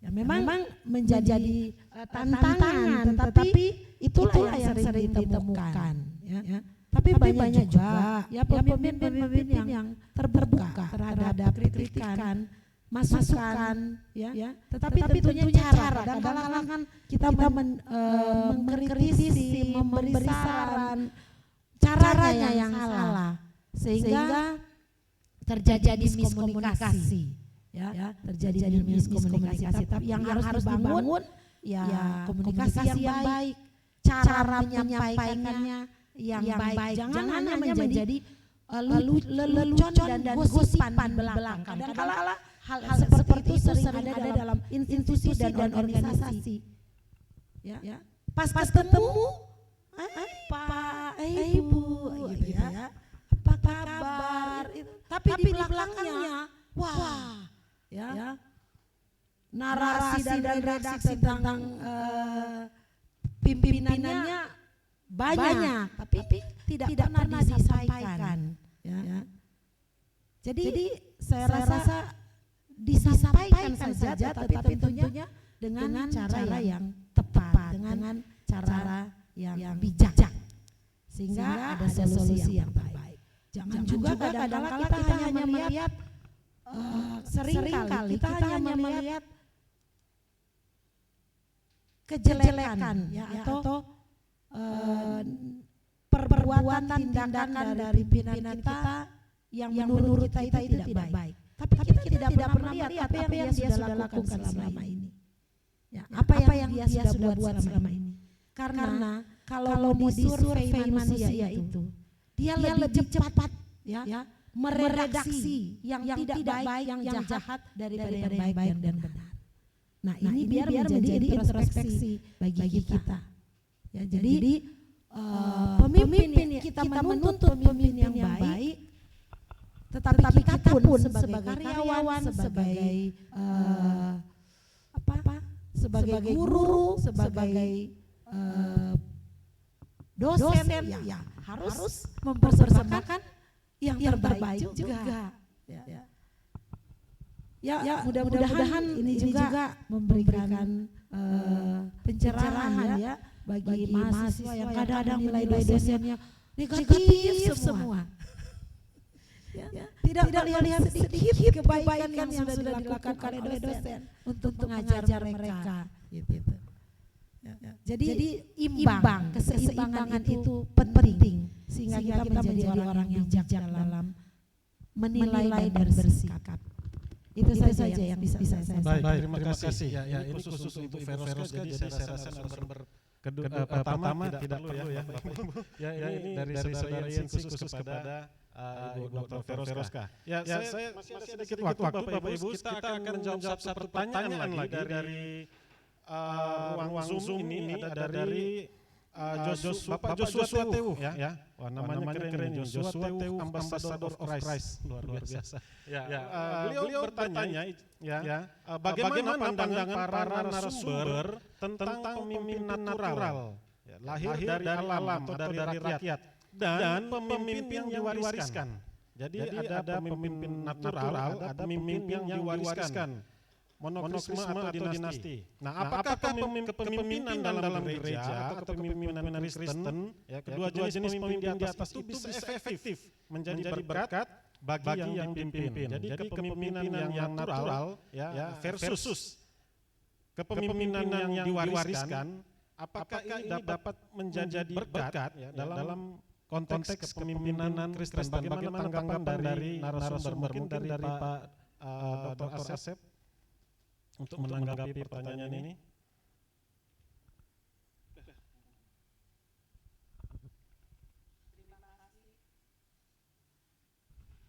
Ya, memang menjadi tantangan, tetapi itulah yang sering ditemukan, ya. Tapi banyak juga ya pemimpin yang terbuka terhadap kritikan, masukan, ya. Tetapi tentunya cara, kadang-kadang kita mengkritisi, memberi saran, caranya yang salah, sehingga terjadi miskomunikasi, ya, terjadi miskomunikasi. Tapi yang harus dibangun ya komunikasi yang baik, cara menyampaikannya yang baik, jangan hanya menjadi lelucon dan gosipan belakang. Kadang-kala hal seperti itu sering ada dalam institusi dan organisasi. Ya. Pas ketemu, Pak, Ibu, gitu ya. Apa kabar? Tapi di belakangnya, wah, ya. Narasi dan redaksi tentang pimpinannya banyak, tapi tidak pernah disampaikan, ya. Jadi saya rasa disampaikan saja, tapi tentunya dengan cara yang tepat, dengan cara yang bijak, sehingga ada solusi yang baik. Jangan juga kadang-kala kita hanya melihat, seringkali kita hanya melihat kejelekan, ya, atau perbuatan tindakan dari pimpinan kita yang menurut kita itu tidak baik. Tapi kita tidak pernah melihat apa yang dia sudah lakukan selama ini. Ya, apa yang dia sudah buat selama ini. Karena kalau mau disurvei manusia itu, dia lebih cepat, ya, meredaksi yang tidak baik, yang jahat daripada yang baik dan benar. Nah, ini biar menjadi introspeksi bagi kita. Ya, jadi pemimpin kita menuntut pemimpin yang baik, tetapi kita pun sebagai karyawan, sebagai guru, sebagai dosen, ya harus mempersembahkan yang terbaik juga. Ya, mudah-mudahan ini juga memberikan pencerahan ya bagi mahasiswa yang kadang nilai dosennya negatif semua. Tidak melihat sedikit kebaikan yang sudah dilakukan oleh dosen untuk mengajar mereka. Gitu. Jadi imbang, keseimbangan itu penting sehingga kita menjadi orang yang bijak dalam menilai dan bersikap. Itu saja yang bisa saya sampaikan. Baik, terima kasih. Ya, ini khusus untuk Veroska, jadi saya rasa pertama tidak perlu ya Bapak Ibu. Ya, ini dari saudara Yensi khusus kepada Ibu Dr. Veroska. Ya, saya masih ada sedikit waktu Bapak Ibu, kita akan menjawab satu pertanyaan lagi dari ruang Zoom ini, ada dari Bapak Joshua Tewu ya. Wah, namanya keren ini, Joshua Tewu, Ambassador of Christ, luar biasa. Beliau bertanya bagaimana pandangan para narasumber tentang pemimpin natural, lahir dari alam atau dari rakyat, dan pemimpin yang diwariskan. Jadi ada pemimpin natural, ada pemimpin yang diwariskan, monokrisme atau dinasti. Nah, apakah kepemimpinan dalam gereja atau kepemimpinan Kristen, kedua jenis pemimpin di atas itu bisa efektif menjadi berkat bagi yang dipimpin. Jadi kepemimpinan yang natural versus kepemimpinan yang diwariskan, apakah ini dapat menjadi berkat dalam konteks kepemimpinan Kristen? Bagaimana tanggapan dari narasumber, mungkin dari Pak Dr. Asep untuk menanggapi pertanyaan ini?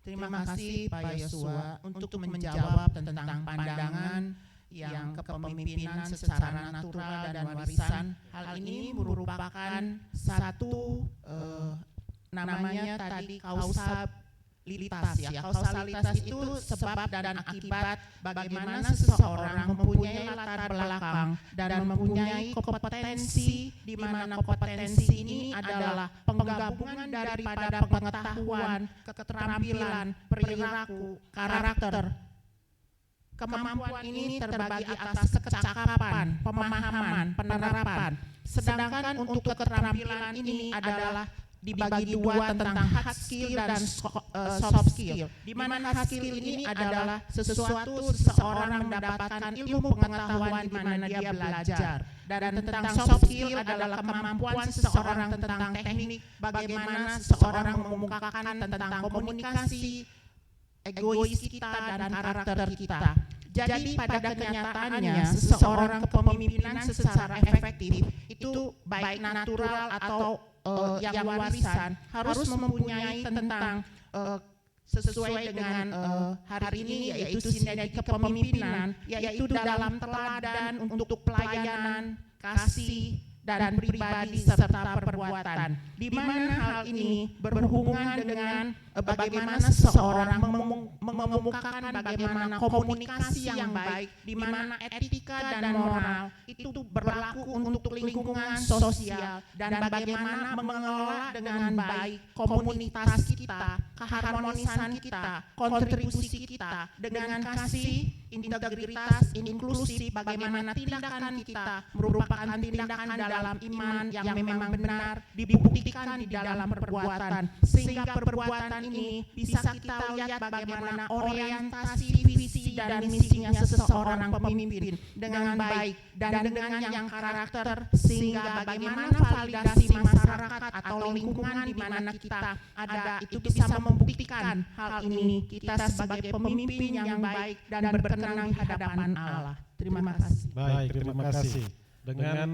Terima kasih Pak Yosua untuk menjawab tentang pandangan yang kepemimpinan secara natural dan warisan. Hal ini merupakan satu namanya tadi kausalitas ya. Kausalitas itu sebab dan akibat bagaimana seseorang mempunyai latar belakang dan mempunyai kompetensi, di mana kompetensi ini adalah penggabungan daripada pengetahuan, keterampilan, perilaku, karakter. Kemampuan ini terbagi atas kecakapan, pemahaman, penerapan. Sedangkan untuk keterampilan ini adalah dibagi dua tentang hard skill dan soft skill. Di mana hard skill ini adalah sesuatu seseorang mendapatkan ilmu pengetahuan di mana dia belajar. Dan tentang soft skill adalah kemampuan seseorang tentang teknik, bagaimana seseorang mengungkapkan tentang komunikasi, egois kita dan karakter kita. Jadi pada kenyataannya seseorang kepemimpinan secara efektif itu baik natural atau yang warisan harus mempunyai tentang sesuai dengan hari ini yaitu sinergi kepemimpinan, yaitu dalam teladan untuk pelayanan, kasih, dan pribadi serta perbuatan, di mana hal ini berhubungan dengan bagaimana seseorang mengemukakan bagaimana komunikasi yang baik, di mana etika dan moral itu berlaku untuk lingkungan sosial, dan bagaimana mengelola dengan baik komunitas kita, keharmonisan kita, kontribusi kita dengan kasih, integritas, inklusif, bagaimana tindakan kita merupakan tindakan dalam iman yang memang benar dibuktikan di dalam perbuatan, sehingga perbuatan ini bisa kita lihat bagaimana orientasi, visi dan misinya seseorang pemimpin dengan baik dan dengan yang karakter, sehingga bagaimana validasi masyarakat atau lingkungan di mana kita ada itu bisa membuktikan hal ini kita sebagai pemimpin yang baik dan berkenan di hadapan Allah. Terima kasih. Baik, terima kasih. Dengan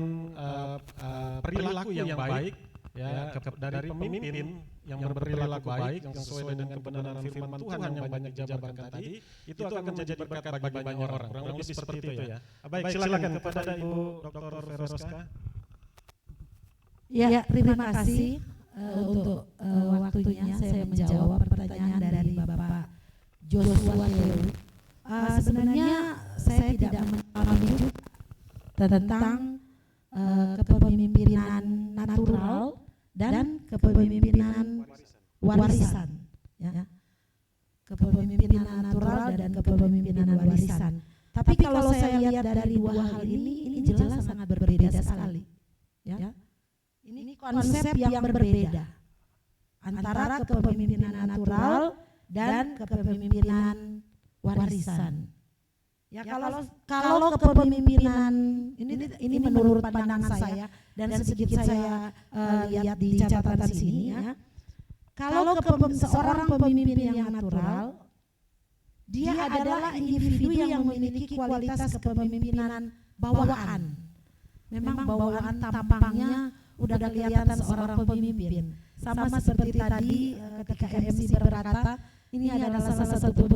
perilaku yang baik ya dari pemimpin yang berperilaku baik yang sesuai dengan kebenaran firman Tuhan yang banyak dijabarkan tadi, itu akan menjadi berkat bagi banyak orang. Kurang lebih seperti itu ya. Baik, silakan kepada Ibu Dr. Veroska. Ya, terima kasih untuk waktunya saya menjawab pertanyaan dari Bapak Joshua Teu. Sebenarnya saya tidak memahami tentang kepemimpinan natural dan kepemimpinan warisan, ya. Kepemimpinan natural dan kepemimpinan warisan. Tapi kalau saya lihat dari dua hal ini jelas sangat berbeda sekali, ya. Ini konsep yang berbeda antara kepemimpinan natural dan kepemimpinan warisan. Ya, kalau kepemimpinan ini menurut pandangan saya dan sedikit saya lihat di catatan sini, ya. Kalau seorang pemimpin yang natural, dia adalah individu yang memiliki kualitas kepemimpinan bawaan. Memang bawaan tampangnya udah kelihatan seorang pemimpin. Sama seperti tadi ketika MC berkata, ini adalah salah satu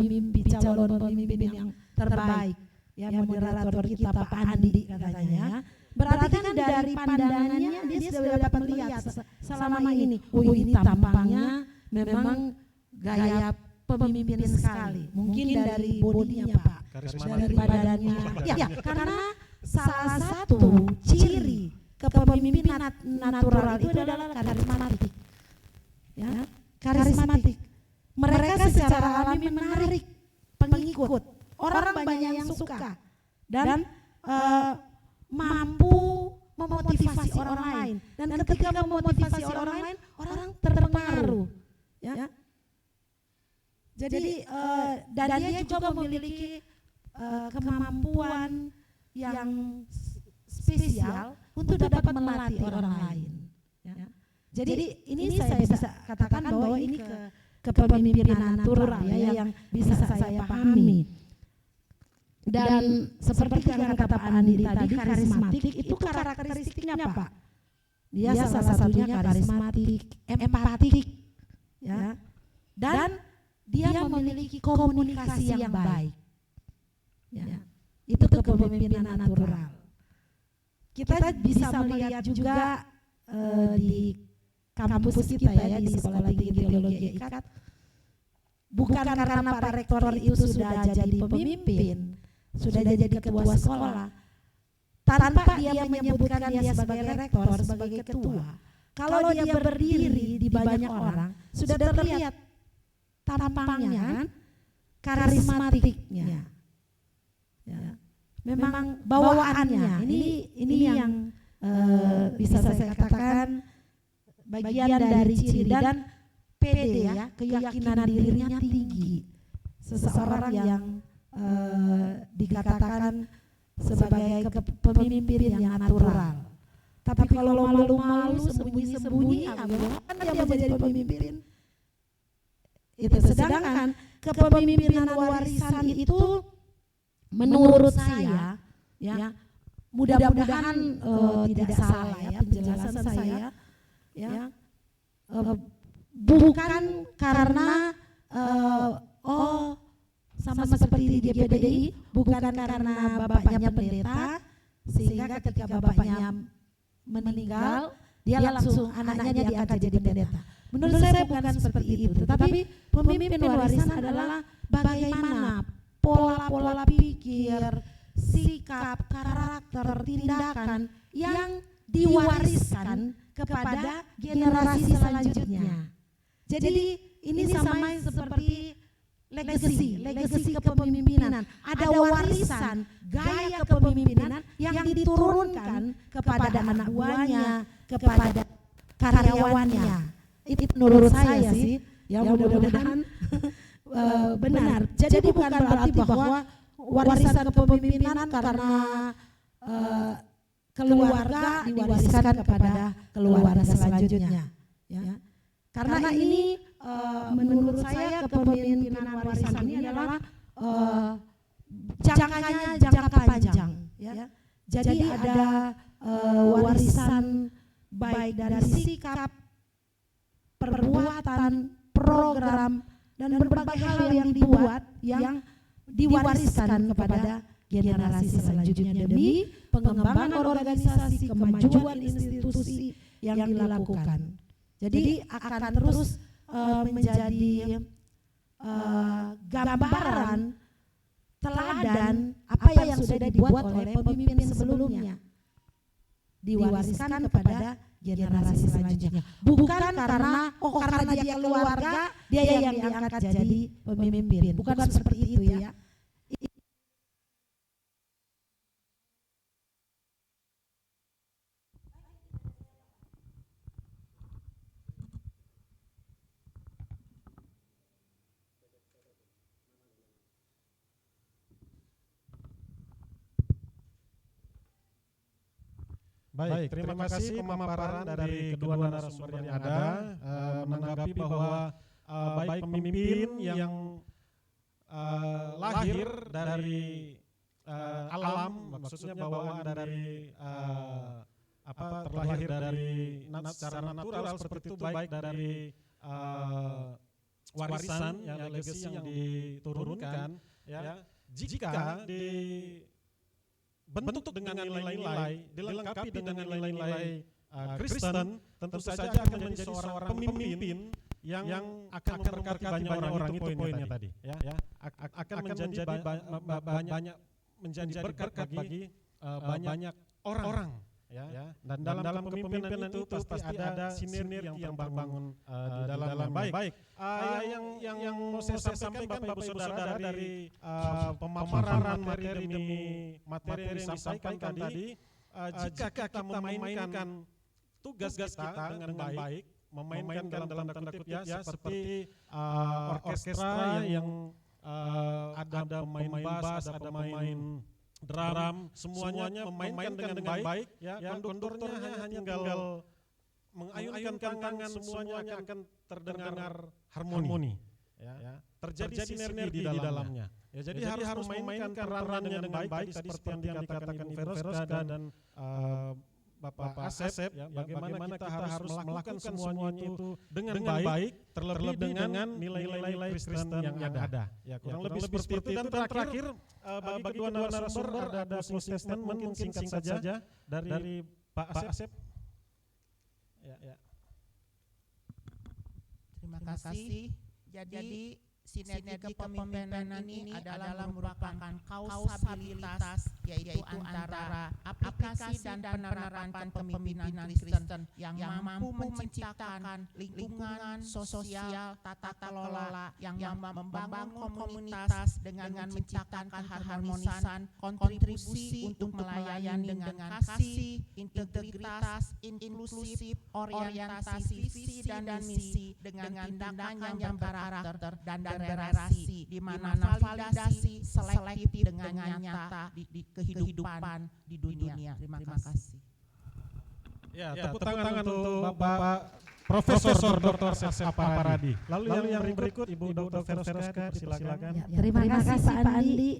calon pemimpin yang terbaik. Ya, moderator kita Pak Andi katanya. Berarti kan dari pandangannya dia sudah dapat melihat selama ini, ini tampangnya memang gaya pemimpin sekali. Mungkin dari bodinya Pak, dari badannya. Ya, karena salah satu ciri kepemimpinan natural itu adalah karismatik. Ya, karismatik. Mereka secara alami menarik pengikut. Orang banyak yang suka dan mampu memotivasi orang lain. Dan ketika memotivasi orang lain, orang terpengaruh. Ya. Jadi dan dia juga memiliki kemampuan yang spesial untuk dapat melatih orang lain. Ya. Jadi ini saya bisa katakan bahwa ini kepemimpinan natural, ya, yang bisa saya pahami. Dan seperti yang kata Pak Andi tadi, karismatik itu karakteristiknya Pak. Dia salah satunya karismatik, empatik, ya. Dan dia memiliki komunikasi yang baik. Ya. Itu kepemimpinan natural. Kita bisa melihat juga di kampus kita, ya, di Sekolah Tinggi Teologi IKAT, bukan karena Pak Rektor itu sudah jadi pemimpin, sudah jadi ketua sekolah, tanpa dia menyebutkan dia sebagai rektor, sebagai ketua. Kalau dia berdiri di banyak orang, sudah terlihat tampangnya, karismatiknya. Ya. Memang bawaannya. Ini yang bisa saya katakan bagian dari ciri dan pede, ya, keyakinan dirinya tinggi. Seseorang yang dikatakan sebagai pemimpin yang natural. Tapi kalau malu-malu, sembunyi-sembunyi, kan dia menjadi pemimpin. Itu sedangkan kepemimpinan warisan itu menurut saya, ya, mudah-mudahan tidak salah, ya, penjelasan saya, ya, bukan karena sama seperti di GPDI, bukan karena bapaknya pendeta sehingga ketika bapaknya meninggal dia langsung anaknya diangkat jadi pendeta. Menurut saya bukan seperti itu, tetapi pemimpin warisan adalah bagaimana pola-pola pikir, sikap, karakter, tindakan yang diwariskan kepada generasi selanjutnya. Jadi ini sama seperti legasi kepemimpinan. Ada warisan gaya kepemimpinan yang diturunkan kepada anak buahnya, kepada karyawannya. Itu menurut saya sih, ya, mudah-mudahan benar. Jadi bukan berarti bahwa warisan kepemimpinan karena keluarga diwariskan kepada keluarga selanjutnya. Ya. Karena ini menurut saya kepemimpinan warisan ini adalah jangka panjang, ya. Jadi ada warisan baik dari sikap, perbuatan, program, dan berbagai hal yang dibuat yang diwariskan kepada generasi selanjutnya demi pengembangan organisasi, kemajuan institusi yang yang dilakukan. Jadi akan terus menjadi gambaran teladan apa yang sudah dibuat oleh pemimpin sebelumnya, diwariskan kepada generasi selanjutnya. Bukan karena karena dia keluarga dia yang diangkat jadi pemimpin. Bukan seperti itu ya. Baik, terima kasih pemaparan dari kedua narasumber yang ada, menanggapi bahwa baik pemimpin yang lahir dari alam, maksudnya bawaan dari terlahir dari secara natural seperti itu, baik dari warisan yang legacy yang diturunkan, ya, jika bentuk dengan nilai-nilai, dilengkapi dengan nilai-nilai Kristen, tentu saja akan menjadi seorang pemimpin yang akan memberkati banyak orang. Itu poinnya tadi, ya. Akan menjadi banyak menjadi berkat bagi banyak orang. Ya. Dan dalam kepemimpinan itu pasti ada sinergi yang terbangun di dalamnya. Baik. Yang mau saya sampaikan Bapak Ibu Saudara dari pemaparan materi demi materi yang disampaikan tadi, jika kita memainkan tugas kita dengan baik, memainkan dalam tanda kutip ya, seperti orkestra yang ada pemain bass, ada pemain drum, semuanya memainkan dengan baik, ya, konduktornya hanya tinggal mengayunkan tangan, semuanya akan terdengar harmoni, ya. Terjadi sinergi di dalamnya. Ya, jadi harus memainkan perannya dengan baik, seperti yang dikatakan Ibu Feroska dan Bapak Asep, ya, bagaimana kita harus melakukan semuanya itu dengan baik, terlebih dengan nilai-nilai Kristen yang ada. Ya, kurang lebih seperti itu. Dan terakhir, bagi kedua narasumber ada closing statement mungkin singkat saja dari Pak Asep. Ya. Terima kasih. Jadi sinergi kepemimpinan ini adalah merupakan kausalitas, yaitu antara aplikasi dan penerapan kepemimpinan Kristen yang mampu menciptakan lingkungan sosial tata kelola yang membangun komunitas dengan menciptakan keharmonisan, kontribusi untuk melayani dengan kasih, integritas, inklusif, orientasi visi dan misi dengan tindakan yang berkarakter dan relasi, di mana validasi selektif dengan nyata di kehidupan di dunia. Terima kasih. Ya, tepuk tangan untuk Bapak Profesor Dr. Asep Paradi. Lalu yang berikut Ibu Dr. Feroska, silakan. Terima kasih Pak Andi.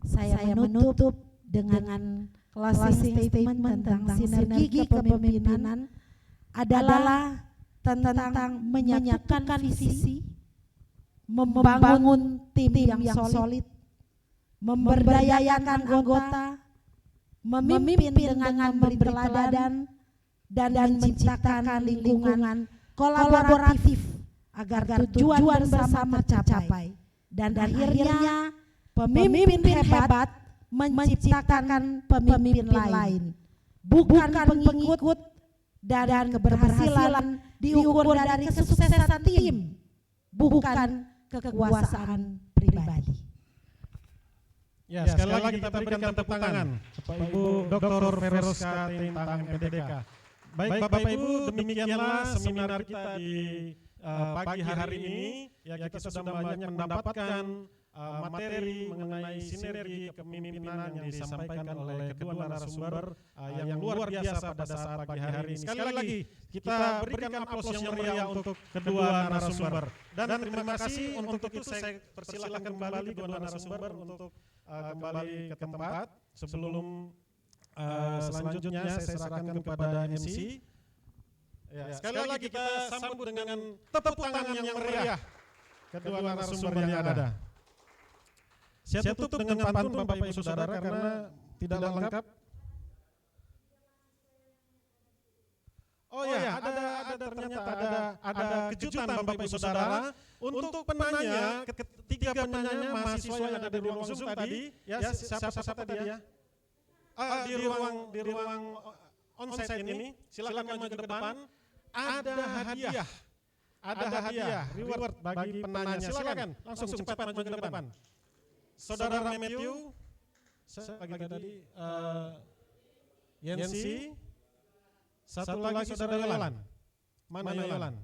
Saya menutup dengan closing statement tentang sinergi kepemimpinan adalah tentang menyatukan visi, membangun tim yang solid, memberdayakan anggota, memimpin dengan memberi teladan, dan menciptakan lingkungan kolaboratif agar tujuan bersama tercapai. Dan akhirnya pemimpin hebat menciptakan pemimpin lain, bukan pengikut, dan keberhasilan diukur dari kesuksesan tim, bukan kekuasaan pribadi. Ya, sekali lagi kita berikan tepuk tangan Bapak Ibu Dr. Feroska Tentang MPDK. Baik Bapak Ibu, demikianlah seminar kita di pagi hari ini. Ya, kita sudah banyak mendapatkan materi mengenai sinergi kepemimpinan yang disampaikan oleh kedua narasumber yang luar biasa pada saat pagi hari ini. Sekali lagi kita berikan aplaus yang meriah untuk kedua narasumber. Dan terima kasih. Untuk itu saya persilakan kembali kedua narasumber untuk kembali ke tempat. Sebelum selanjutnya saya serahkan kepada MC. Ya, sekali lagi kita sambut dengan tepuk tangan yang meriah kedua narasumber yang ada. Saya tutup dengan pantun Bapak Ibu Saudara karena tidak lengkap. Oh ya, ternyata ada kejutan Bapak Ibu Saudara untuk penanya, ketiga penanyanya mahasiswa yang ada di ruang Zoom tadi, ya siapa tadi ya? Di ruang onsite ini, silakan maju ke depan. Ada hadiah, reward bagi penanya. Silakan langsung cepat maju ke depan. Saudara Matthew, bagi tadi Yancy, satu lagi Saudara Yolan. Mana Yolan?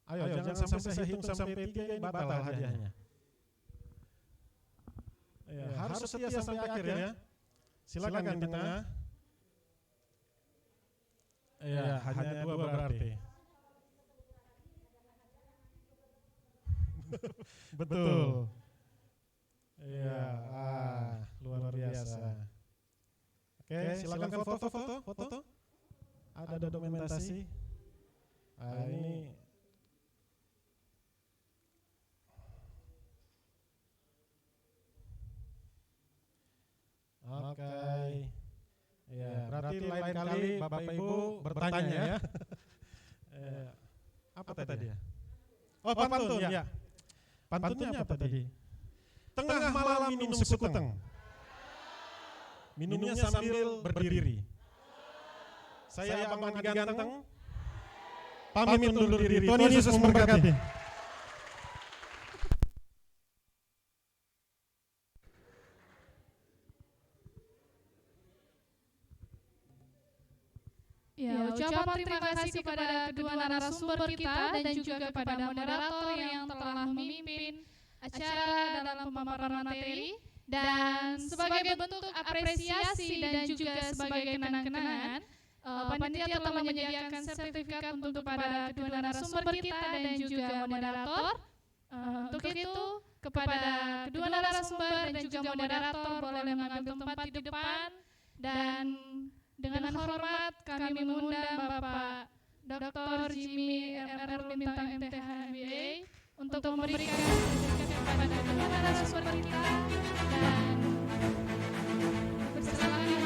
Ayo jangan sampai saya hitung sampai 3 batal hadiahnya. Ya, harus setia sampai akhir ya. Silakan di tengah. Ya, hanya 2 berarti. Betul. Iya, luar biasa. Oke, silakan foto. Ada dokumentasi. Ini oke. Ya, berarti lain kali Bapak Ibu bertanya ya. Apa tadi ya? Oh, pantun ya. Pantunnya apa tadi? Tengah malam minum sekuteng. Minumnya sambil berdiri. Saya Abang Andi Ganteng. Pamit undur diri. Tuhan Yesus memberkati. Ya, ucapan terima kasih kepada kedua narasumber kita dan juga kepada moderator yang telah memimpin acara dalam pemaparan materi, dan sebagai bentuk apresiasi dan juga sebagai kenang-kenangan, panitia telah menyediakan sertifikat untuk kepada kedua narasumber kita dan juga moderator. Untuk itu, kepada kedua narasumber dan juga moderator boleh mengambil tempat di depan, dan dengan hormat kami mengundang Bapak Dr. Jimmy RR Bintang MTH MBA untuk memberikan sertifikat kepada kedua narasumber kita dan bersalaman.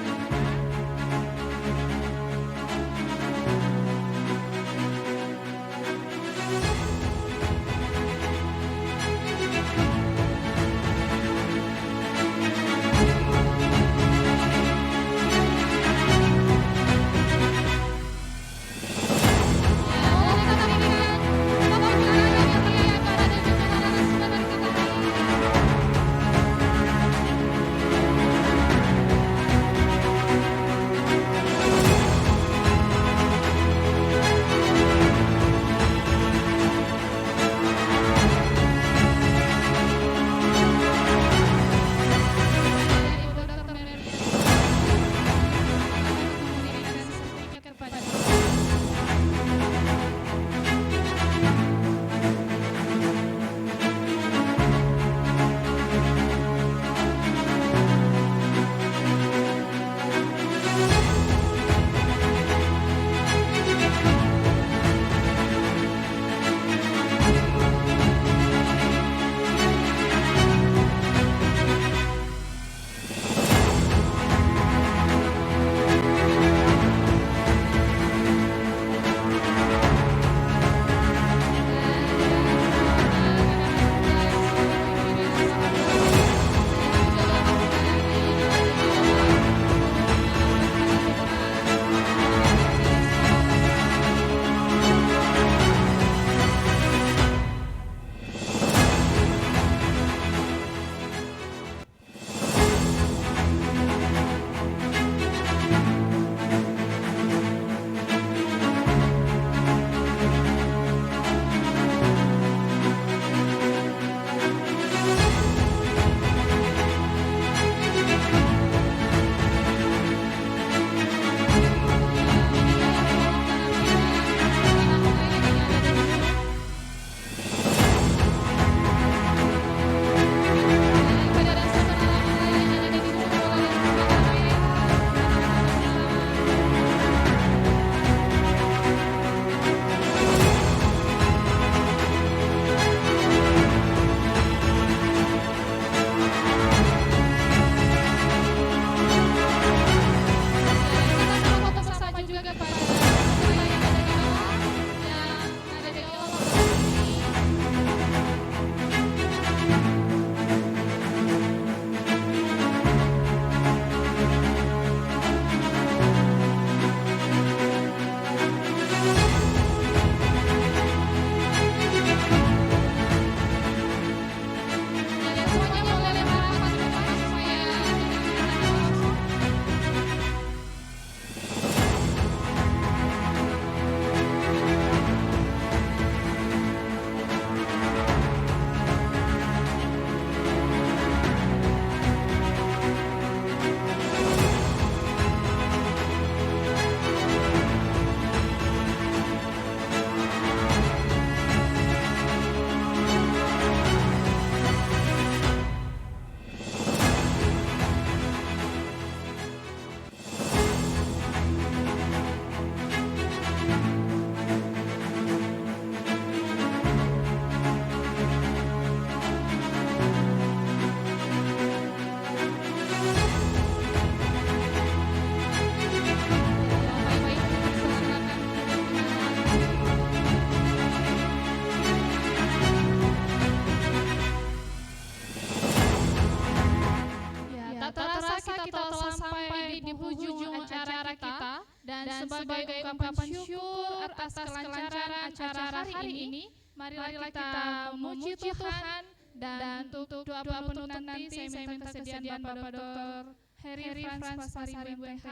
Dan sebagai ungkapan syukur atas kelancaran acara hari ini, marilah kita memuji Tuhan. Dan untuk doa penutup nanti saya minta kesediaan Bapak Dr. Heri Frans Pasari BMTH.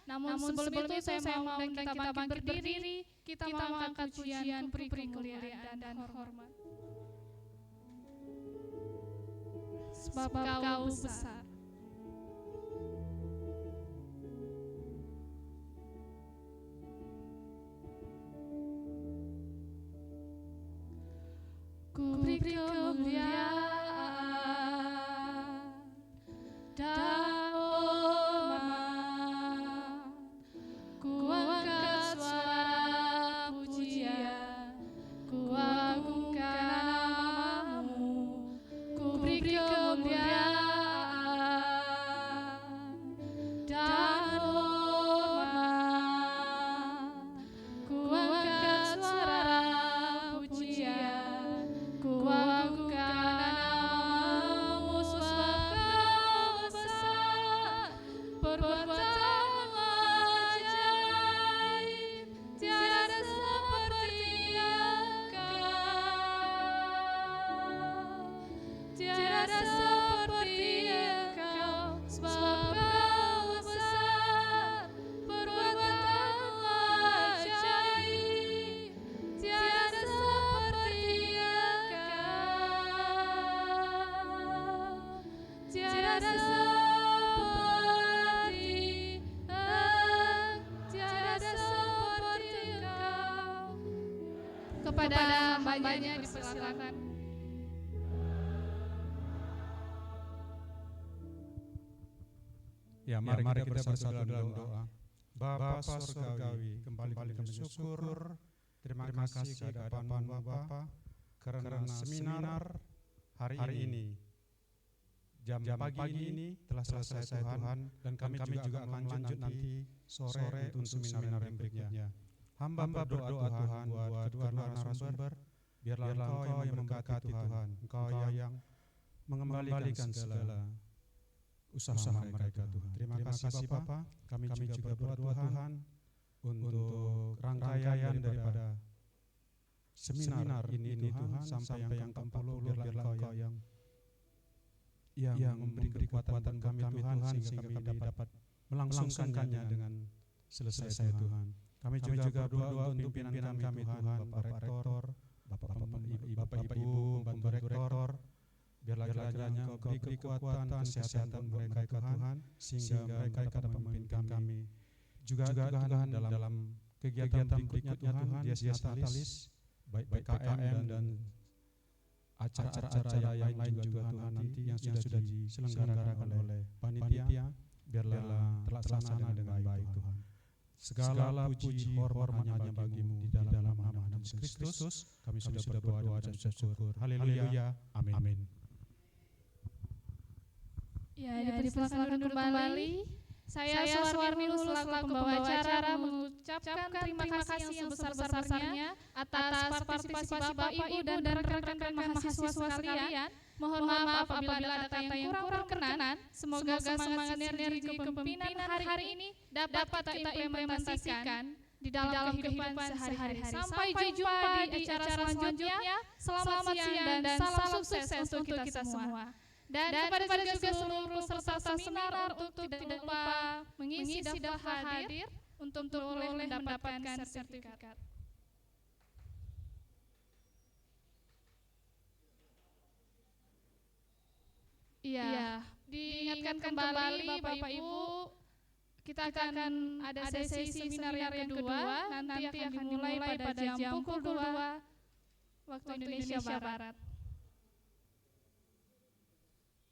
Namun sebelum itu saya mau kita bangkit berdiri, kita mau angkat pujian beri kemuliaan dan hormat. Sebab Kau besar. Ku beri kemuliaan dan hormat, ku angkat suara pujian, ku agungkan nama-Mu. Ku beri kemuliaan dan hormat, ku angkat suara pujian, ku agungkan nama-Mu. Sebab Kau besar, perbuatan ajaib, tiada seperti Engkau, tiada seperti Engkau. Sebab Kau besar, perbuatan ajaib, tiada seperti Engkau, tiada seperti Engkau. Kepada hambanya dipersilakan. Ya, mari kita bersatu dalam doa. Bapa Surgawi, kembali kami syukur. Terima kasih di hadapan-Mu Bapa, karena seminar hari ini, jam pagi ini telah selesai Tuhan, dan kami juga akan lanjut nanti sore untuk seminar yang berikutnya. Hamba berdoa Tuhan buat kedua narasumber, biarlah Engkau yang memberkati Tuhan, Engkau yang mengembalikan segala usaha mereka Tuhan. Terima kasih Bapa. Kami juga berdoa Tuhan untuk rangkaian daripada seminar ini Tuhan sampai yang ke-40, biarlah Engkau yang memberi kekuatan kami Tuhan, sehingga kami dapat melangsungkannya dengan selesai Tuhan. Kami juga berdoa untuk pimpinan kami Tuhan, Bapak Rektor, Bapak Ibu, Pembantu Rektor, biarlah kiranya Engkau beri kekuatan, kesehatan mereka Tuhan, sehingga mereka dapat memimpin kami juga Tuhan dalam kegiatan berikutnya Tuhan, Dies Natalis, baik PKM dan acara-acara yang lain juga Tuhan nanti yang sudah diselenggarakan oleh panitia, biarlah terlaksana dengan baik Tuhan. Segala puji hormat hanya bagi-Mu di dalam nama Yesus Kristus. Kami sudah berdoa dan bersyukur. Haleluya. Amin. Ya, dipersilakan kembali. Saya Suwarni selaku pembawa acara mengucapkan terima kasih yang sebesar-besarnya atas partisipasi Bapak Ibu dan rekan-rekan mahasiswa sekalian. Mohon maaf apabila ada kata yang kurang berkenan. Semoga semangat sinergi kepemimpinan hari ini dapat kita implementasikan di dalam kehidupan sehari-hari. Sampai jumpa di acara selanjutnya. Selamat siang dan salam sukses untuk kita semua. Dan kepada juga seluruh peserta seminar untuk tidak lupa mengisi daftar hadir untuk boleh mendapatkan sertifikat. Iya, diingatkan kembali Bapak Ibu, kita akan ada sesi seminar yang kedua, nanti akan dimulai pada jam pukul 2 waktu Indonesia Barat.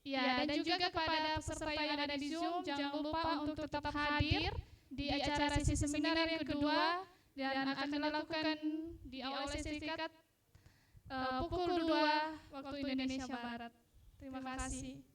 Ya, dan juga kepada peserta yang ada di Zoom, jangan lupa untuk tetap hadir di acara sesi seminar yang kedua dan akan dilakukan di awal sertifikat pukul 2 waktu Indonesia Barat. Terima kasih.